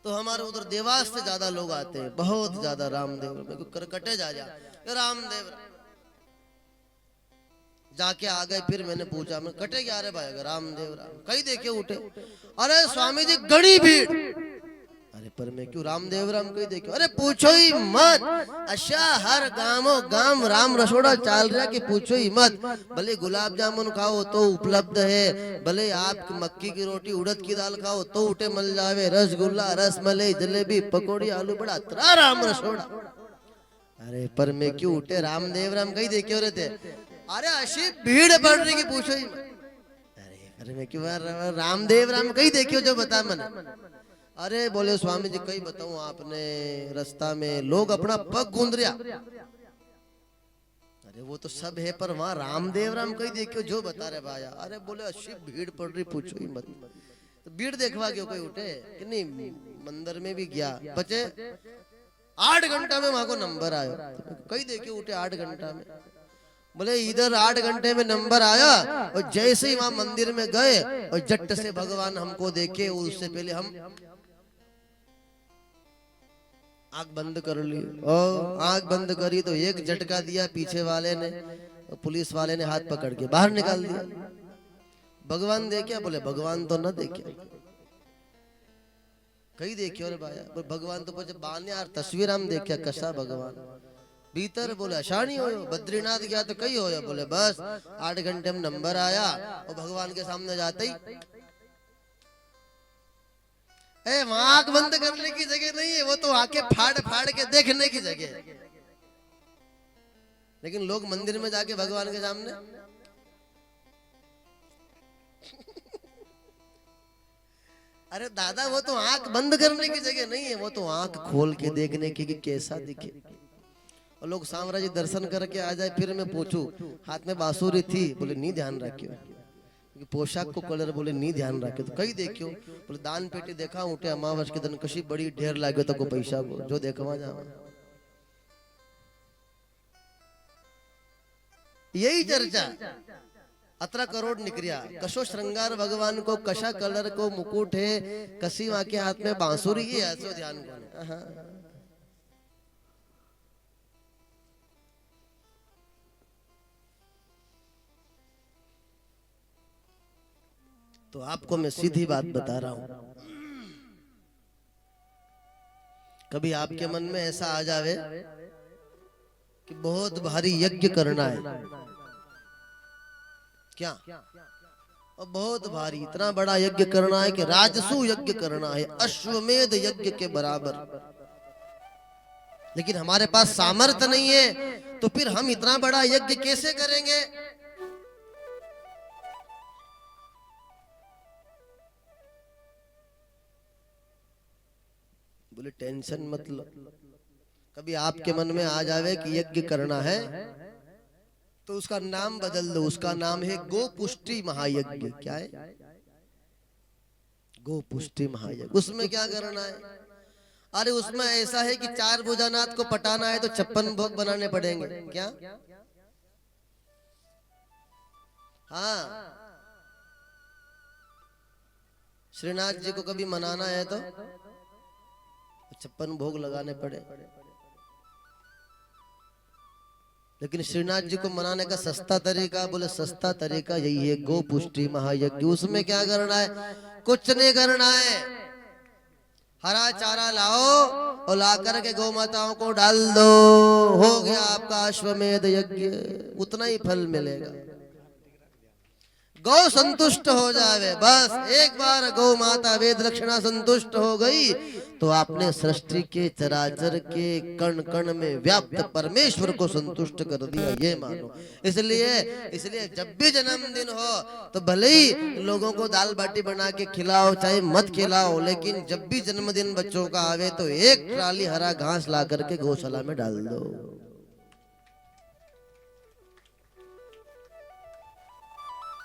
तो हमारे उधर देवास से ज्यादा लोग आते हैं, बहुत ज्यादा। रामदेव में करकटे जा रामदेव जाके आ गए। फिर मैंने पूछा, मैं कटे क्या रे भाई? रामदेव राम कहीं देखे उठे। अरे स्वामी जी गड़ी भीड़। अरे पर मैं क्यों रामदेव राम कहीं देखे? अरे पूछो ही मत। अच्छा हर गांव राम रसोड़ा चल रहा कि पूछो ही मत। भले गुलाब जामुन खाओ तो उपलब्ध है, भले आप मक्की की रोटी उड़द की दाल खाओ तो उठे मिल जावे, रसगुल्ला रसमलाई जलेबी पकौड़ी आलू बड़ा त्रा राम रसोड़ा। अरे पर मैं क्यों उठे रामदेव राम कहीं देखे हो रहे थे? अरे अशी भीड़ बढ़ रही की पूछो ही। अरे मैं क्यों रामदेव राम कहीं देखे हो जो बता मैंने। अरे बोले स्वामी जी कहीं बताऊं आपने, रास्ता में लोग अपना पग गूंद रहा। अरे वो तो सब है, पर वहाँ रामदेव राम कहीं देखियो जो बता रहे भाया। अरे बोले अशी भीड़ पड़ रही, पूछो ही मत। तो भीड़ देखवा क्यों कोई उठे कि नहीं। मंदिर में भी गया, बचे 8 घंटा में वहां को नंबर आयो। कहीं देखियो उठे 8 घंटा में। बोले इधर 8 घंटे में नंबर आया, और जैसे ही वहां मंदिर में गए और जट से भगवान हमको देखे, उससे पहले हम आंख बंद कर ली। और आंख बंद करी तो एक झटका दिया पीछे वाले ने, पुलिस वाले ने हाथ पकड़ के बाहर निकाल दिया। भगवान देखे? बोले भगवान तो न देखे। कहीं देखियो रे भाया? भगवान तो पूछे बाने यार तस्वीर हम देखे कसा भगवान भीतर। बोले अशानी हो, बद्रीनाथ गया तो कहीं हो। बोले बस 8 घंटे में नंबर आया, और भगवान के सामने जाते ही आंख बंद करने की जगह नहीं है, वो तो आके फाड़ फाड़ के देखने की जगह है। लेकिन लोग मंदिर में जाके भगवान के सामने अरे दादा वो तो आंख बंद करने की जगह नहीं है, वो तो आंख खोल के देखने की कि कैसा दिखे। और लोग साम्राज्य दर्शन करके आ जाए, फिर मैं पूछूं हाथ में बांसुरी थी, बोले नहीं ध्यान रखियो, पोशाक को कलर बोले नहीं ध्यान रखे। तो कहीं देखियो? बोले दान पेटी देखा उठे अमावस के दिन कशी बड़ी ढेर लागे तो को पैसा को जो देखवा जाओ। यही चर्चा 18 करोड़ निकरिया। कशो श्रृंगार भगवान को, कशा कलर को मुकुट है, कसी वहां के हाथ में बांसुरी है, ऐसो ध्यान को। तो आपको मैं सीधी बात बता रहा हूं, कभी आपके मन में ऐसा आ जावे कि बहुत भारी यज्ञ करना है क्या, और बहुत भारी इतना बड़ा यज्ञ करना है कि राजसू यज्ञ करना है, अश्वमेध यज्ञ के बराबर, लेकिन हमारे पास सामर्थ्य नहीं है, तो फिर हम इतना बड़ा यज्ञ कैसे करेंगे? बोले टेंशन मत लो। कभी आपके मन में आ जावे कि यज्ञ करना है, तो उसका नाम बदल दो। उसका नाम है गोपुष्टि महायज्ञ। क्या है? गोपुष्टि महायज्ञ। उसमें क्या करना है? अरे उसमें ऐसा है कि 4 भुजानाथ को पटाना है तो 56 भोग बनाने पड़ेंगे। क्या? हाँ, श्रीनाथ जी को कभी मनाना है तो 56 भोग लगाने पड़े। लेकिन श्रीनाथ जी को मनाने का सस्ता तरीका, बोले सस्ता तरीका यही है, गो पुष्टि महायज्ञ। उसमें क्या करना है? कुछ नहीं करना है, हरा चारा लाओ और लाकर के गौ माताओं को डाल दो, हो गया आपका अश्वमेध यज्ञ। उतना ही फल मिलेगा, गौ संतुष्ट हो जावे बस। एक बार गौ माता वेद लक्षणा संतुष्ट हो गई तो आपने सृष्टि के चराचर के कण कण में व्याप्त परमेश्वर को संतुष्ट कर दिया, ये मानो। इसलिए जब भी जन्मदिन हो तो भले ही लोगों को दाल बाटी बना के खिलाओ, चाहे मत खिलाओ, लेकिन जब भी जन्मदिन बच्चों का आवे तो 1 ट्राली हरा घास ला करके गौशाला में डाल दो।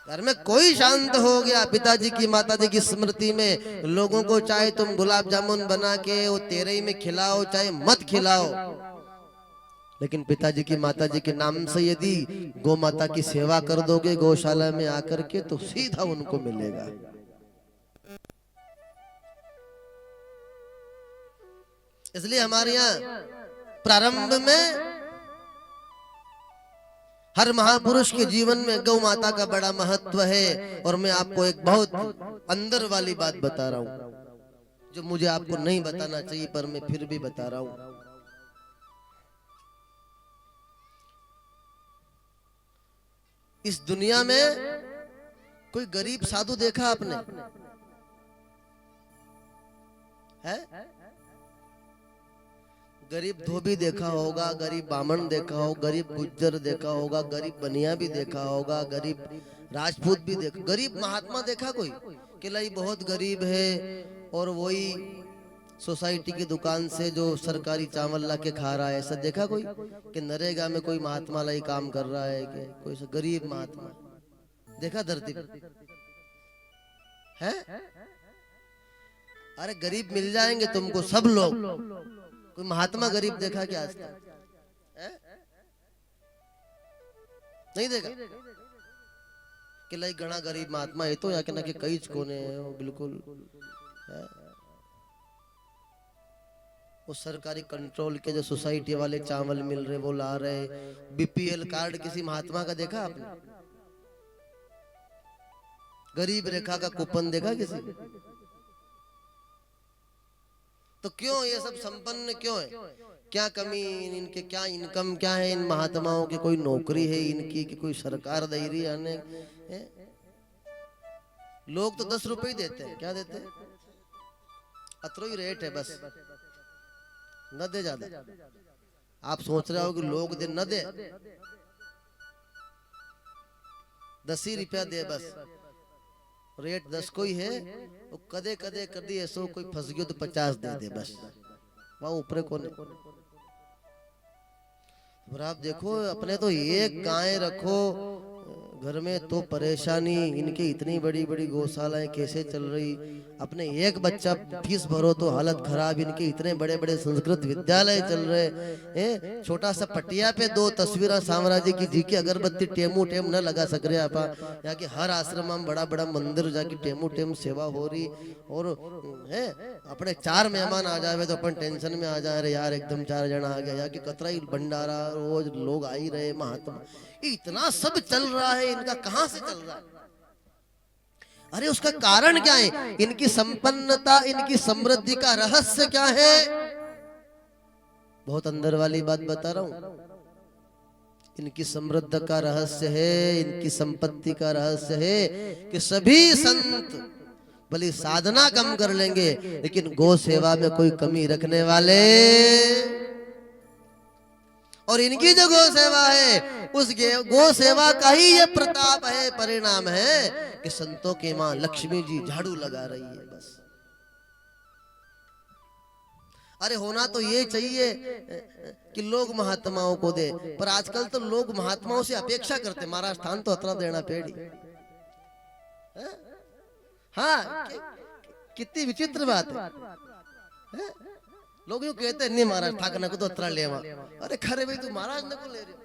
घर में कोई शांत हो गया, पिताजी की माताजी की स्मृति में लोगों को चाहे तुम गुलाब जामुन बना के वो तेरही में खिलाओ, चाहे मत खिलाओ, लेकिन पिताजी की माताजी के नाम से यदि गौ माता की सेवा कर दोगे गौशाला में आकर के, तो सीधा उनको मिलेगा। इसलिए हमारे यहाँ प्रारंभ में हर महापुरुष के जीवन में गौ माता का बड़ा महत्व है। और मैं आपको एक बहुत अंदर वाली बात बता रहा हूं जो मुझे आपको नहीं बताना चाहिए, पर मैं फिर भी बता रहा हूं। इस दुनिया में कोई गरीब साधु देखा आपने? है? गरीब धोबी देखा होगा, गरीब बामण देखा होगा, गरीब गुज्जर देखा होगा, गरीब बनिया भी देखा होगा, गरीब राजपूत भी देखा। गरीब महात्मा देखा कोई कि लाई बहुत गरीब है और वही सोसाइटी की दुकान से जो सरकारी चावल ला के खा रहा है, ऐसा देखा कोई कि नरेगा में कोई महात्मा लाई काम कर रहा है कि कोई गरीब महात्मा देखा धरती पर है? अरे गरीब मिल जाएंगे तुमको सब लोग, कोई महात्मा गरीब देखा क्या आज तक? नहीं देखा कि लाई घना गरीब महात्मा है तो या ना कि कई कोने बिल्कुल है? वो सरकारी कंट्रोल के जो सोसाइटी वाले चावल मिल रहे वो ला रहे, बीपीएल कार्ड किसी महात्मा का देखा आपने? गरीब रेखा का कूपन देखा किसी? तो क्यों ये सब संपन्न क्यों है? क्या कमी इनके, क्या इनकम क्या है इन महात्माओं की? कोई नौकरी है इनकी कि कोई सरकार दे रही है? लोग तो 10 रुपए ही देते हैं, क्या देते हैं? अतरो ही रेट है बस, न दे ज्यादा। आप सोच रहे हो कि लोग दे न दे, 10 ही रुपया दे बस, रेट 10 को ही है। वो कदे कदे कदी ऐसो कोई फंस गयो तो 50 दे दे बस, वहां ऊपर कोने। और आप देखो अपने तो एक गाय रखो घर में तो परेशानी, इनके इतनी बड़ी बड़ी गौशालाएं कैसे चल रही, अपने एक बच्चा फीस भरो तो हालत खराब, इनके इतने बड़े बड़े संस्कृत विद्यालय चल रहे हैं। छोटा सा पटिया पे 2 तस्वीर साम्राज्य की जी की अगरबत्ती टेमू टेम न लगा सक रहे आप, यहाँ के हर आश्रम में बड़ा बड़ा मंदिर जाके टेमू टेम सेवा हो रही। और है अपने 4 मेहमान आ जावे तो अपन टेंशन में आ जा रहे यार, एकदम 4 जना आ गया, यहाँ की कतरा ही भंडारा रोज लोग आ ही रहे, महात्मा इतना सब चल रहा है, इनका कहां से चल रहा है? अरे उसका कारण क्या है? इनकी संपन्नता, इनकी समृद्धि का रहस्य क्या है? बहुत अंदर वाली बात बता रहा हूं। इनकी समृद्धि का रहस्य है, इनकी संपत्ति का रहस्य है कि सभी संत भले साधना कम कर लेंगे लेकिन गौ सेवा में कोई कमी रखने वाले, और इनकी जो गौ सेवा है उस गौ सेवा का ही ये प्रताप है, परिणाम है कि संतों की मां लक्ष्मी जी झाड़ू लगा रही है बस। अरे होना तो ये चाहिए कि लोग महात्माओं को दे, पर आजकल तो लोग महात्माओं से अपेक्षा करते, महाराज स्थान तो अतना देना पेड़ी। हाँ कितनी विचित्र बात है। लोग यूं कहते हैं नहीं महाराज ठाकना को तो अतरा लेवा, अरे खरे भाई तू महाराज ने को ले रहे,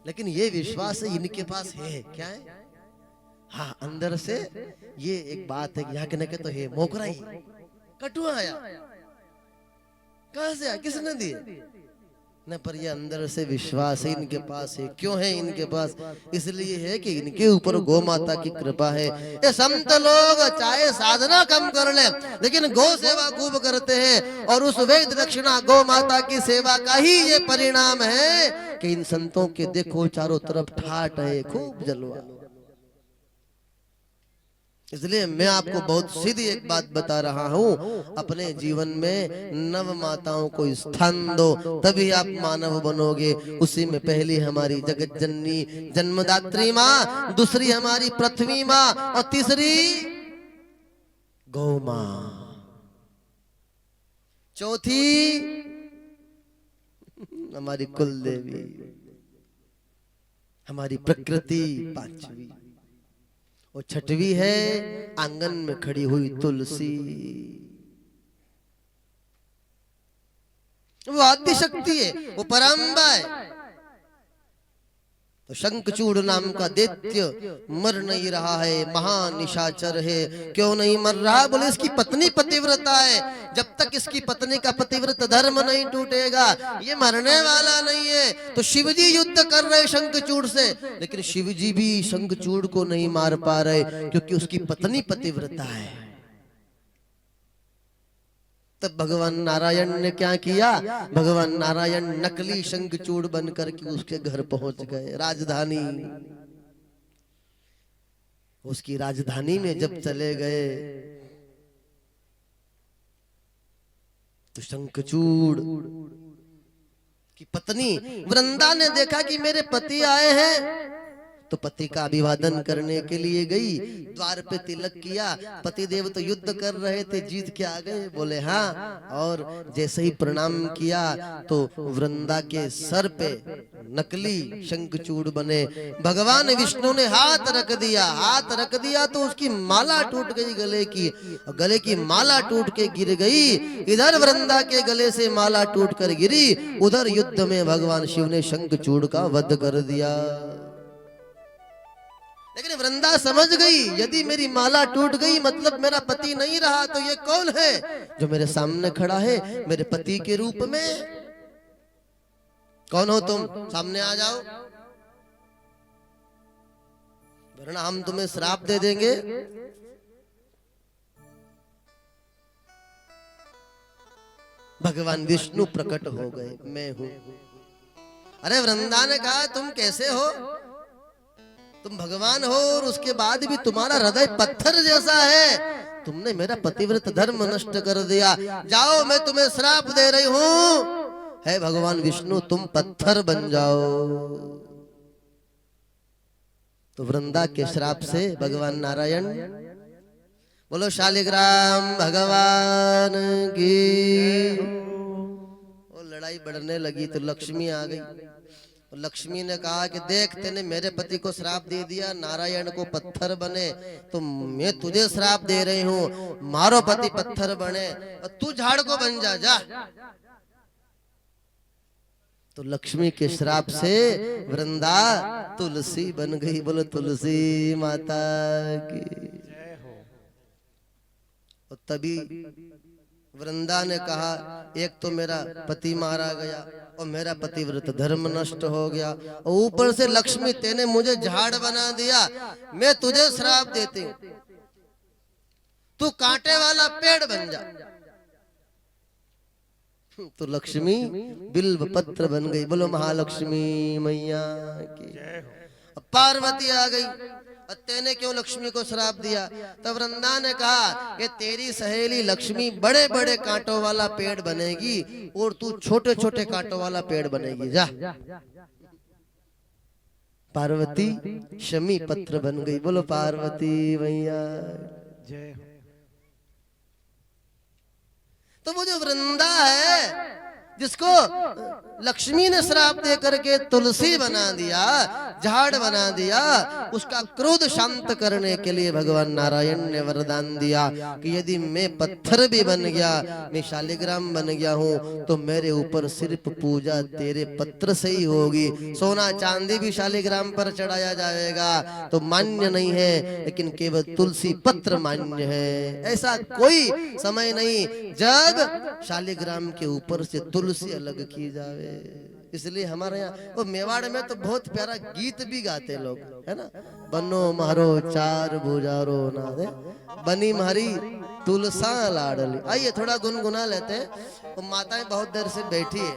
लेकिन ये विश्वास है इनके पास है क्या है? हाँ अंदर से ये एक बात है, यहाँ के न के तो है मोकरा ही कटुआ आया, कहां से आया, किसने दिए न, पर ये अंदर से विश्वास है इनके पास है। क्यों है इनके पास? इसलिए है कि इनके ऊपर गौ माता की कृपा है। ये संत लोग चाहे साधना कम कर ले लेकिन गौ सेवा खूब करते हैं, और उस वेद दक्षिणा गौ माता की सेवा का ही ये परिणाम है कि इन संतों के देखो चारों तरफ ठाट है, खूब जलवा। इसलिए मैं आपको बहुत सीधी एक बात बता रहा हूं, अपने जीवन में नव माताओं को स्थान दो, तभी आप मानव बनोगे। उसी में पहली हमारी जगत जननी जन्मदात्री माँ, दूसरी हमारी पृथ्वी माँ, और तीसरी गौ माँ, चौथी हमारी कुल देवी, हमारी प्रकृति पांचवी, और छठवीं है आंगन में खड़ी हुई तुलसी। वो आद्य शक्ति है, वो पराम्बा है। तो शंखचूड़ नाम का दैत्य मर नहीं रहा है, महानिशाचर है। क्यों नहीं मर रहा? बोले इसकी पत्नी पतिव्रता है, जब तक इसकी पत्नी का पतिव्रत धर्म नहीं टूटेगा ये मरने वाला नहीं है। तो शिवजी युद्ध कर रहे शंखचूड़ से, लेकिन शिवजी भी शंखचूड़ को नहीं मार पा रहे क्योंकि उसकी पत्नी पतिव्रता है। तब भगवान नारायण ने क्या किया? भगवान नारायण नकली शंखचूड़ बनकर के उसके घर पहुंच गए, राजधानी। उसकी राजधानी में जब चले गए तो शंखचूड़ की पत्नी वृंदा ने देखा कि मेरे पति आए हैं, तो पति का अभिवादन करने के लिए गई, द्वार पे तिलक किया। पतिदेव तो युद्ध कर रहे थे, जीत के आ गए। बोले हाँ। और जैसे ही प्रणाम किया तो वृंदा के सर पे नकली शंखचूड़ बने भगवान विष्णु ने हाथ रख दिया। हाथ रख दिया तो उसकी माला टूट गई गले की माला टूट के गिर गई। इधर वृंदा के गले से माला टूट कर गिरी, उधर युद्ध में भगवान शिव ने शंखचूड़ का वध कर दिया। लेकिन वृंदा समझ गई, यदि मेरी माला टूट गई मतलब मेरा पति नहीं रहा, तो ये कौन है जो मेरे सामने खड़ा है मेरे पति के रूप में? कौन हो तुम? सामने आ जाओ, वरना हम तुम्हें श्राप दे देंगे। भगवान विष्णु प्रकट हो गए, मैं हूं। अरे वृंदा ने कहा तुम कैसे हो? तुम भगवान हो और उसके बाद भी तुम्हारा हृदय पत्थर जैसा है। तुमने मेरा पतिव्रत धर्म नष्ट कर दिया। जाओ, मैं तुम्हें श्राप दे रही हूं। है भगवान विष्णु, तुम पत्थर बन जाओ। तो वृंदा के श्राप से भगवान नारायण, बोलो शालिग्राम भगवान की। वो लड़ाई बढ़ने लगी तो लक्ष्मी आ गई। लक्ष्मी ने कहा कि देख, तेने मेरे पति को श्राप दे दिया, नारायण को पत्थर बने, तो मैं तुझे श्राप दे रही हूँ, मारो पति पत्थर बने और तू झाड़ को बन जा। तो लक्ष्मी के श्राप से वृंदा तुलसी बन गई। बोलो तुलसी माता की। और तभी वृंदा ने कहा, एक तो मेरा पति मारा गया और मेरा पतिव्रत धर्म नष्ट हो गया, और ऊपर से लक्ष्मी तेने मुझे झाड़ बना दिया। मैं तुझे श्राप देती हूँ, तू कांटे वाला पेड़ बन जा। तो लक्ष्मी बिल्व पत्र बन गई। बोलो महालक्ष्मी मैया की। पार्वती आ गई, तेने क्यों लक्ष्मी को श्राप दिया? तब वृंदा ने कहा कि तेरी सहेली लक्ष्मी बड़े बड़े कांटों वाला पेड़ बनेगी और तू छोटे छोटे कांटों वाला पेड़ बनेगी। जा। पार्वती शमी पत्र बन गई। बोलो पार्वती मैया जय। तो वो जो वृंदा है, जिसको लक्ष्मी ने श्राप दे करके तुलसी बना दिया, झाड़ बना दिया, उसका क्रोध शांत करने के लिए भगवान नारायण ने वरदान दिया कि यदि मैं पत्थर भी बन गया, मैं शालिग्राम बन गया हूँ, तो मेरे ऊपर सिर्फ पूजा तेरे पत्र से ही होगी। सोना चांदी भी शालिग्राम पर चढ़ाया जाएगा तो मान्य नहीं है, लेकिन केवल तुलसी पत्र मान्य है। ऐसा कोई समय नहीं जब शालिग्राम के ऊपर से तुलसी अलग की जावे। इसलिए हमारे यहाँ वो मेवाड़ में तो बहुत प्यारा गीत भी गाते लोग, है ना। बनो मारो चार भुजारो ना दे, बनी मारी तुलसा लाडली। आइए थोड़ा गुनगुना लेते हैं। वो माताएं बहुत देर से बैठी है,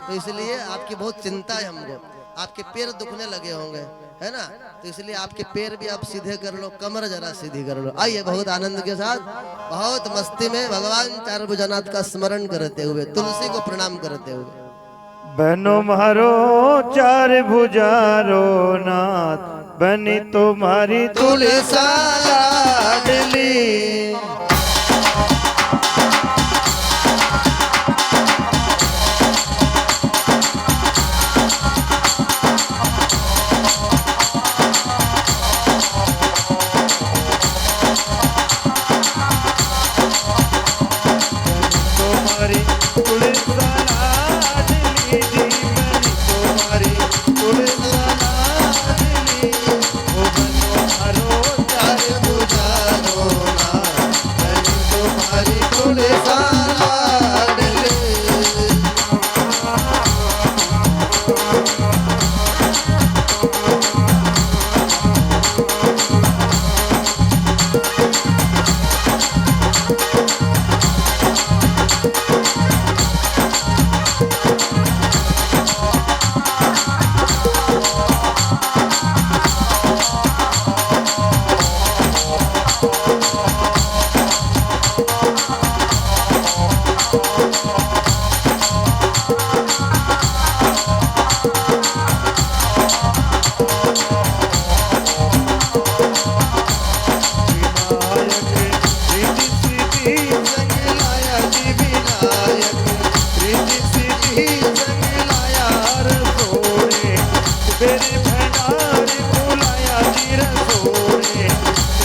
तो इसलिए आपकी बहुत चिंता है हमको। आपके पैर दुखने लगे होंगे, है ना, तो इसलिए आपके पैर भी आप सीधे कर लो, कमर जरा सीधी कर लो। आइए बहुत आनंद के साथ, बहुत मस्ती में भगवान चार भुजनाथ का स्मरण करते हुए, तुलसी को प्रणाम करते हुए। बनो मारो चार भुजारो नाथ, बनी तुम्हारी तुलसा लाडली।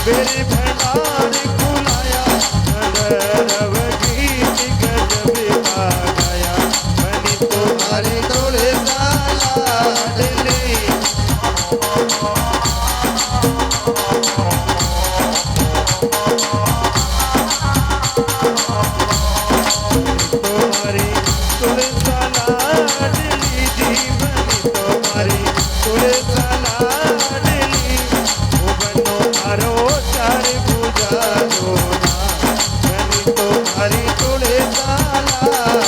मेरे भंडार खुलाया रव गीत गजब का गाया बनी तुम्हारी थोड़े लाडली तुम्हारी थोड़े लाडली जी बनी तुम्हारी थोड़े लाडली ओ बनो मारो चार पूजा रोना बनी तुम्हारी थोड़े लाडली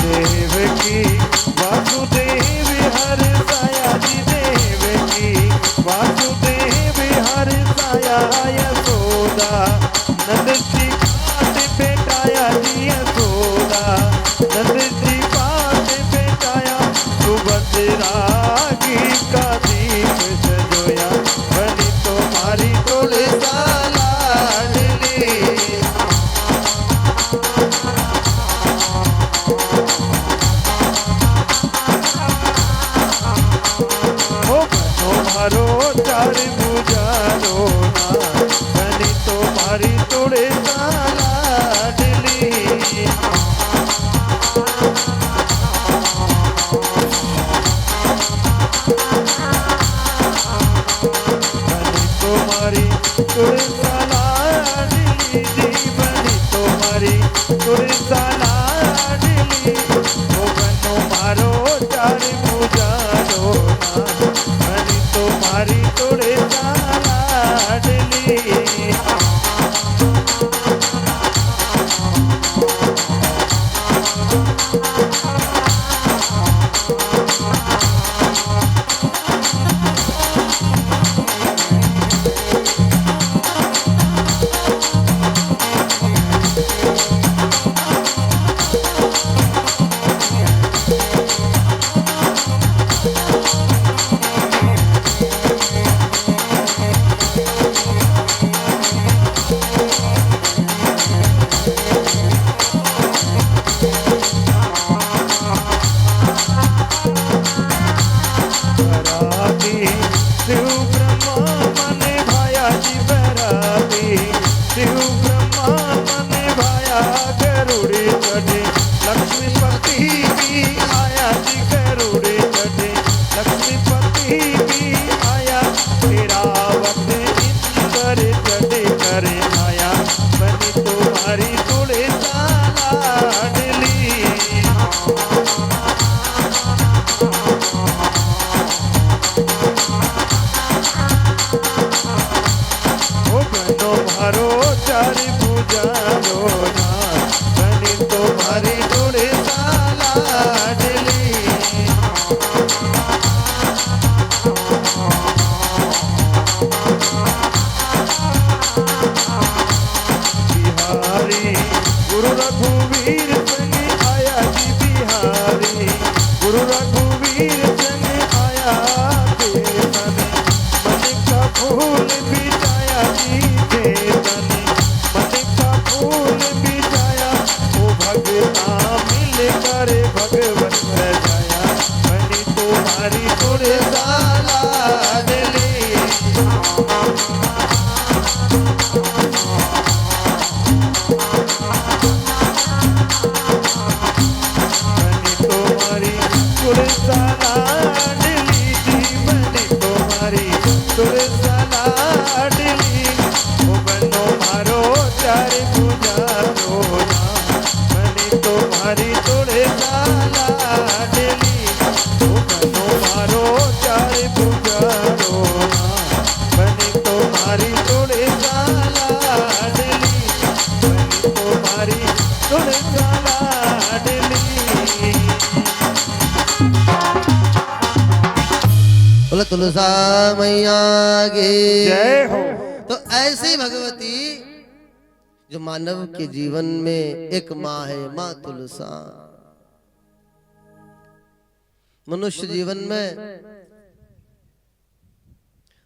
देवकी वासुदेव हर साया जी देवकी वासुदेव हर साया यशोदा नंद जी पाठ बेटाया जी यशोदा नंद जी पाठ बेटाया सुभद्रा की का दीप सजोया बनी तुम्हारी थोड़े लाडली ओ बनो मारो चार पूजा रोना बनी तुम्हारी थोड़े लाडली बनी तुम्हारी थोड़े लाडली जी बनी तुम्हारी थोड़े लाडली ओ बनो मारो चार पूजा रोना बनी तुम्हारी थोड़े लाडली बराती शिव ब्रह्मा मने भाया जी बराती शिव ब्रह्मा मने भाया गरुड़ी चढ़े लक्ष्मीपति भी आया जी गरुड़ी चढ़े लक्ष्मीपति भी आया तेरा वक्त इंद्र चढ़े करे आया बनी तुम्हारी थोड़े लाडली ओ बनो मारो चार पूजा रोना बनी तुम्हारी थोड़े लाडली बिहारी गुरु रघुवीर संग आया जी बिहारी गुरु रघुवीर संग आया देवन मन का फूल बिछाया जी देवन मन का फूल बिछाया ओ भगता मिल कर भगवन सजाया बनी तुम्हारी थोड़े लाडली बनी तुम्हारी थोड़े लाडली जी बनी तुम्हारी थोड़े लाडली ओ बनो मारो चार पूजा रोना बनी तुम्हारी थोड़े लाडली ओ बनो मारो चार पूजा रोना बनी तुम्हारी तुलसा मैया की जय हो। तो ऐसी भगवती जो मानव के जीवन में एक माँ है, माँ तुलसा। मनुष्य जीवन में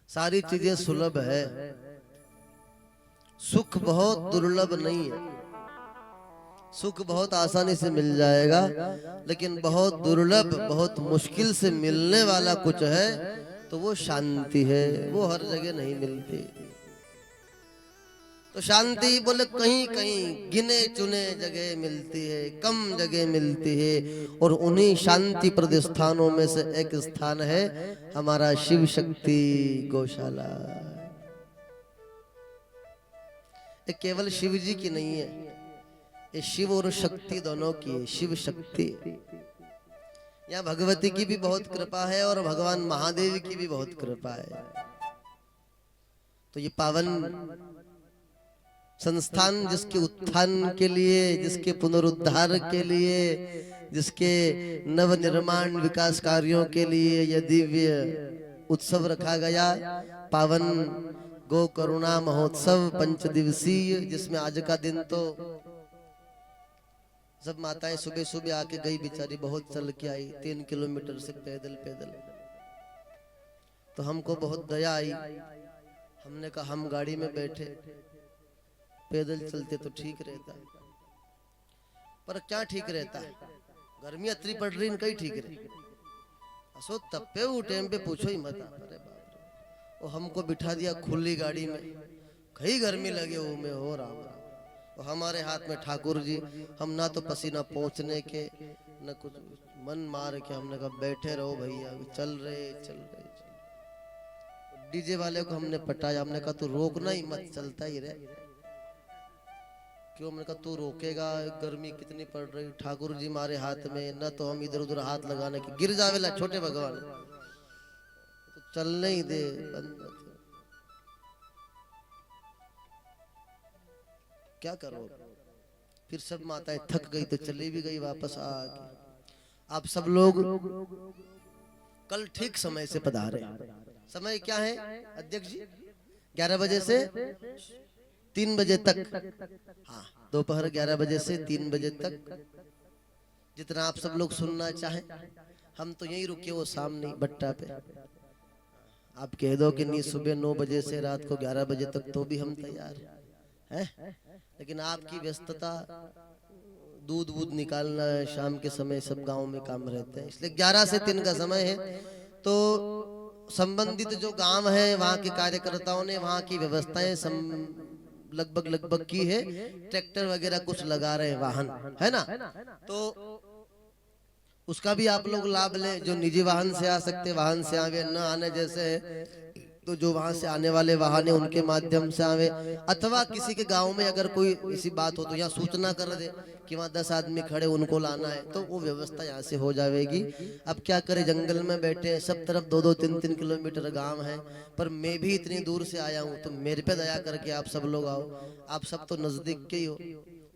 सारी चीजें सुलभ है, सुख बहुत दुर्लभ नहीं है। सुख बहुत आसानी से मिल जाएगा, लेकिन बहुत दुर्लभ, बहुत मुश्किल से मिलने वाला कुछ है तो वो शांति है। वो हर जगह नहीं मिलती। तो शांति बोले कहीं कहीं गिने चुने जगह मिलती है, कम जगह मिलती है। और उन्हीं शांति प्रद स्थानों में से एक स्थान है हमारा शिव शक्ति गौशाला। ये केवल शिव जी की नहीं है, ये शिव और शक्ति दोनों की है, शिव शक्ति। यहाँ भगवती की भी बहुत कृपा है और भगवान महादेव की भी बहुत कृपा है। तो ये पावन संस्थान जिसके उत्थान के लिए, जिसके पुनरुद्धार के लिए, जिसके नव निर्माण विकास कार्यों के लिए यह दिव्य उत्सव रखा गया, पावन गो करुणा महोत्सव 5 दिवसीय, जिसमें आज का दिन तो सब माताएं सुबह सुबह आके गई, बेचारी बहुत चल के आई 3 किलोमीटर से पैदल पैदल। तो हमको बहुत दया आई, हमने कहा हम गाड़ी में बैठे, पैदल चलते तो ठीक रहता, पर क्या ठीक रहता है, गर्मी अतरी पड़ रही, इनका ही ठीक रहे। असो तप्पे वो टाइम पे पूछो ही मत। अरे बाप रे, वो हमको बिठा दिया खुली गाड़ी में, कहीं गर्मी लगे वो में हो राम राम। तो हमारे हाथ में ठाकुर जी, हम ना तो पसीना पहुंचने के न कुछ, मन मार के हमने कहा बैठे रहो भैया, चल रहे चल रहे। डीजे वाले को हमने पटाया, हमने कहा तू रोकना ही मत, चलता ही रहे। क्यों? मैंने कहा तू रोकेगा, गर्मी कितनी पड़ रही, ठाकुर जी मारे हाथ में, न तो हम इधर उधर हाथ लगाने की, गिर जावेला छोटे भगवान, तो चलने ही दे। बंद क्या करो, फिर सब माताएं थक गई तो चली भी गई वापस आ गई। आप सब लोग कल ठीक समय से पधारे। समय क्या है अध्यक्ष जी? 11 बजे से 3 बजे तक। हाँ, दोपहर 11 बजे से 3 बजे तक जितना आप सब लोग सुनना चाहें। हम तो यहीं रुके वो सामने बट्टा पे। आप कह दो कि नहीं सुबह 9 बजे से रात को 11 बजे तक, तो भी हम तैयार हैं। लेकिन आपकी व्यस्तता, दूध वूध निकालना है, शाम के समय सब गांव में काम रहते हैं, इसलिए 11 से 3 का समय है। तो संबंधित जो गांव है वहाँ के कार्यकर्ताओं ने वहाँ की व्यवस्थाएं लगभग की है। ट्रैक्टर वगैरह कुछ लगा रहे हैं, वाहन है ना, तो उसका भी आप लोग लाभ ले। जो निजी वाहन से आ सकते वाहन से आवे, न आने जैसे तो जो वहां से आने वाले वाहन है उनके माध्यम से आवे। अथवा किसी के गांव में अगर कोई ऐसी बात हो तो यहाँ सूचना कर दे कि वहाँ 10 आदमी खड़े, उनको लाना है, तो वो व्यवस्था यहाँ से हो जाएगी। अब क्या करें, जंगल में बैठे हैं, सब तरफ 2-2, 3-3 किलोमीटर गांव है, पर मैं भी इतनी दूर से आया हूँ, तो मेरे पे दया करके आप सब लोग आओ। आप सब तो नजदीक के ही हो,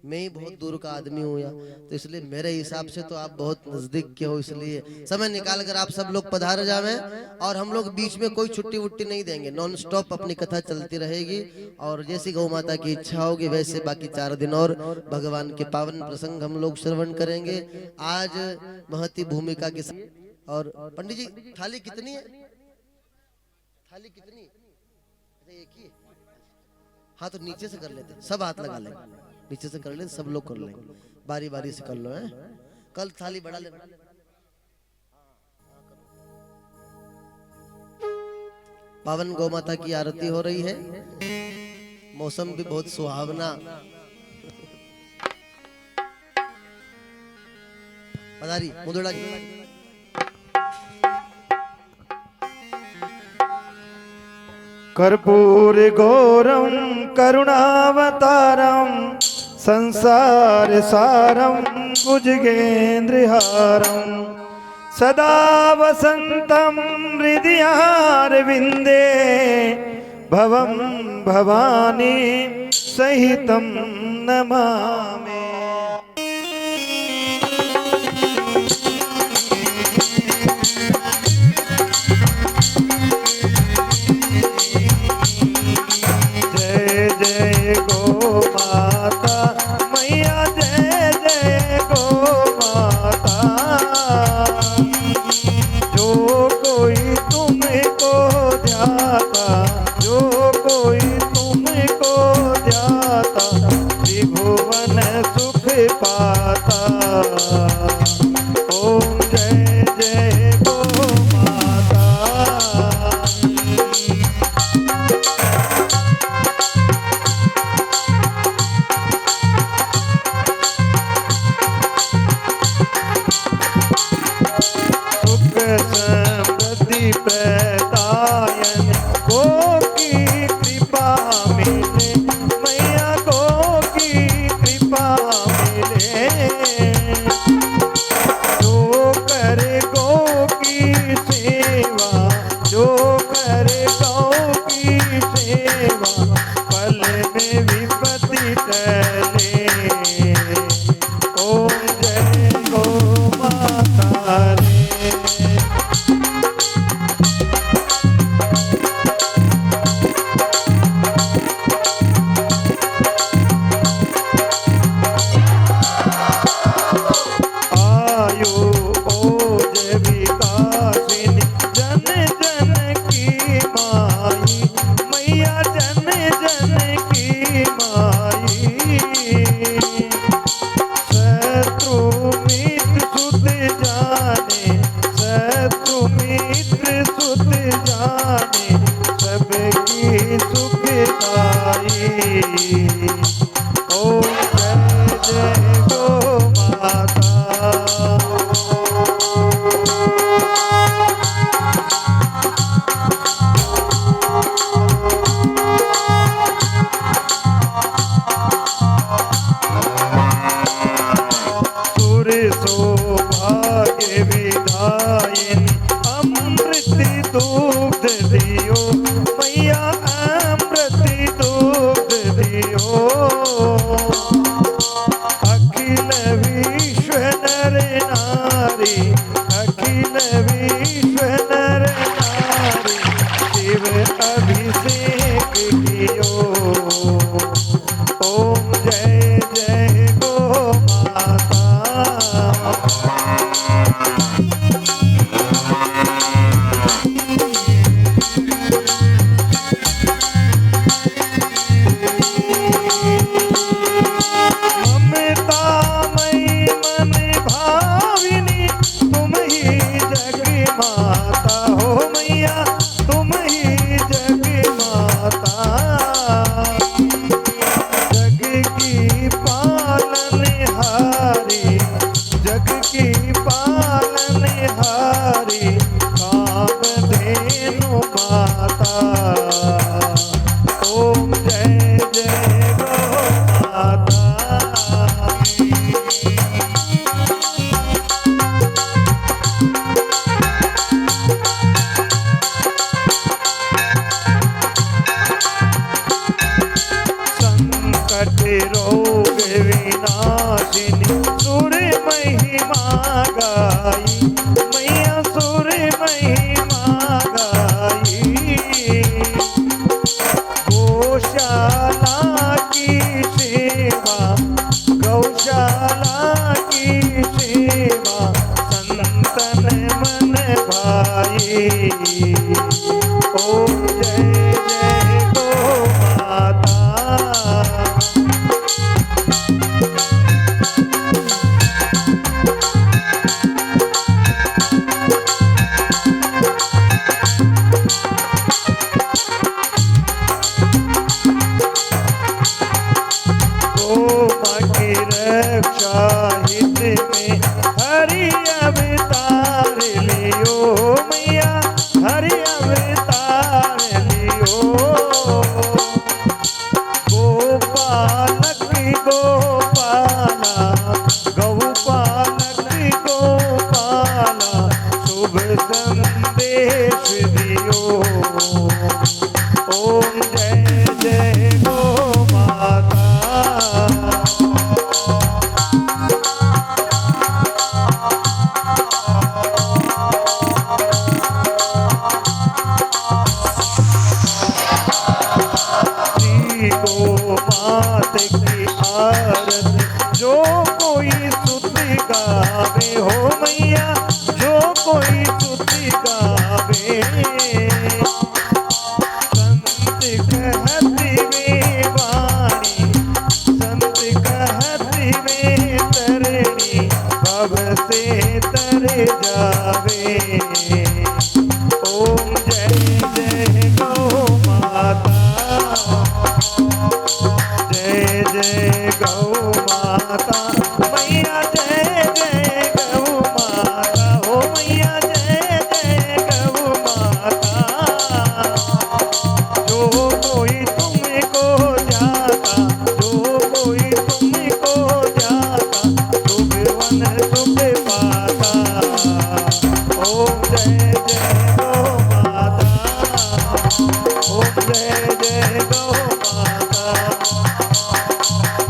मैं ही बहुत दूर का आदमी हूँ यहाँ, तो इसलिए मेरे हिसाब से तो आप बहुत नजदीक के हो, इसलिए समय निकाल कर आप सब लोग पधार जावे। और हम लोग बीच में कोई छुट्टी वुट्टी नहीं देंगे, नॉन स्टॉप अपनी कथा चलती रहेगी। और जैसी गौ माता की इच्छा होगी वैसे बाकी 4 दिन और भगवान के पावन प्रसंग हम लोग श्रवण करेंगे। आज महती भूमिका के साथ। और पंडित जी थाली कितनी है? थाली कितनी? एक ही। हाँ तो नीचे से कर लेते, सब हाथ लगा लेंगे, नीचे से कर ले, सब लोग कर लेंगे, बारी बारी से कर लो है। कल थाली बढ़ा ले। पावन गौ माता की आरती हो रही है, मौसम भी बहुत सुहावना। पधारी मुदड़ा जी। कर्पूर गौरम करुणावतारम संसार सारम भुजगेन्द्रहारम सदा वसंतम हृदयारविंदे भवम भवानी सहितम नमामि। की कृपा मिले, मैया को की कृपा मिले। जो करे गौ की सेवा, जो करे गौ की सेवा, पल में विपत्ति टले। ओम जय गौ माता रे। आयो ओज विकासिनी, जन जन की माई, मैया जन जन की माई। शत्रु मित्र सुत जाने, शत्रु मित्र सुत जाने, सबकी सुखदाई। ओम जय जय गो माता। सुर सौभाग्य विधायिनी, अमृत दूध दियो, मैया अमृत दूध दियो। अखिल विश्व नर नारी, अखिल विश्व नर नारी, शिव अभिषेक कियो। ओम जय जय गो माता। ममतामयी मन भाविनी, तुम ही जग माता हो मैया, तुम ही जग माता। जग की पालनहारी, जग की पालनहारी, कामधेनु माता। ओम जय जय गो माता। संकट रोग विनाशिनी, सुर महिमा गाई, मैया सुर महिमा गाई। गौशाला की सेवा, गौशाला की सेवा, संतन मन भाई। ओम जय जय गो माता। गोमा की रक्षा हित में हरि अवतार लियो, मैया हरि अवतार लियो। गोपालक गोपाला, गौपालक गोपाला, शुभ संदेश दियो। ओम जय जय गो माता। श्री गो मात की आरती, जो कोई सुत गावे हो मैया, जो कोई सुत गावे। संत कहती वे वाणी, संत कहती वे तरणी, भव से तर जावे। ओम जय जय गौ माता। जय जय गौ माता, मैया जय जय गौ माता। हो मैया जय जय गौ माता। जो कोई तुमको जाता, जो कोई तुमको जाता, शुभ वन शुभ पाता। ओम जय जय गौ माता, ओम जय जय गौ माता।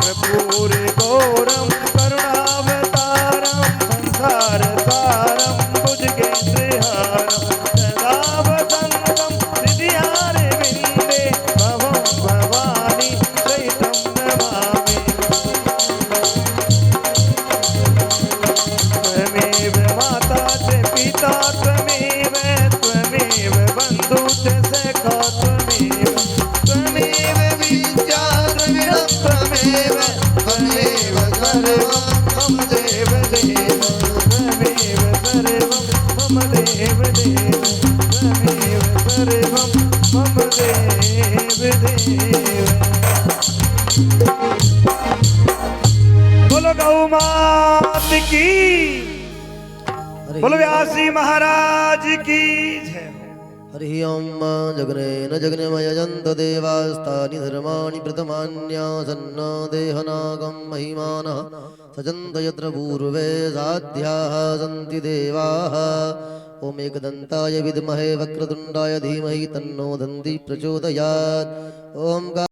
कर्पूर गौरम करुणावतारम संसार सारम भुजगेन्द्रहारम सदा वसंतम हृदयारे विन्दे भवं भवानी सहितं नमामि। त्वमेव माता च पिता त्वमेव, त्वमेव बन्धु च सखा त्वमेव, त्वमेव विद्या द्रविणं त्वमेव, त्वमेव सर्वं मम देव देव, त्वमेव सर्वं मम देव देव, त्वमेव सर्वं मम देव देव। बोलो गौ मात की, बोलो व्यासी महाराज की जय। हरि ओम जगनेन जगन्मयजन्त देवास्तानि धर्माणि प्रथमान्यासन्न देहनागं महिमानः सजन्त यत्र पूर्वे साध्याः सन्ति देवाः। ॐ एकदन्ताय विद्महे वक्रतुण्डाय धीमहि तन्नो दन्ति प्रचोदयात्। ॐ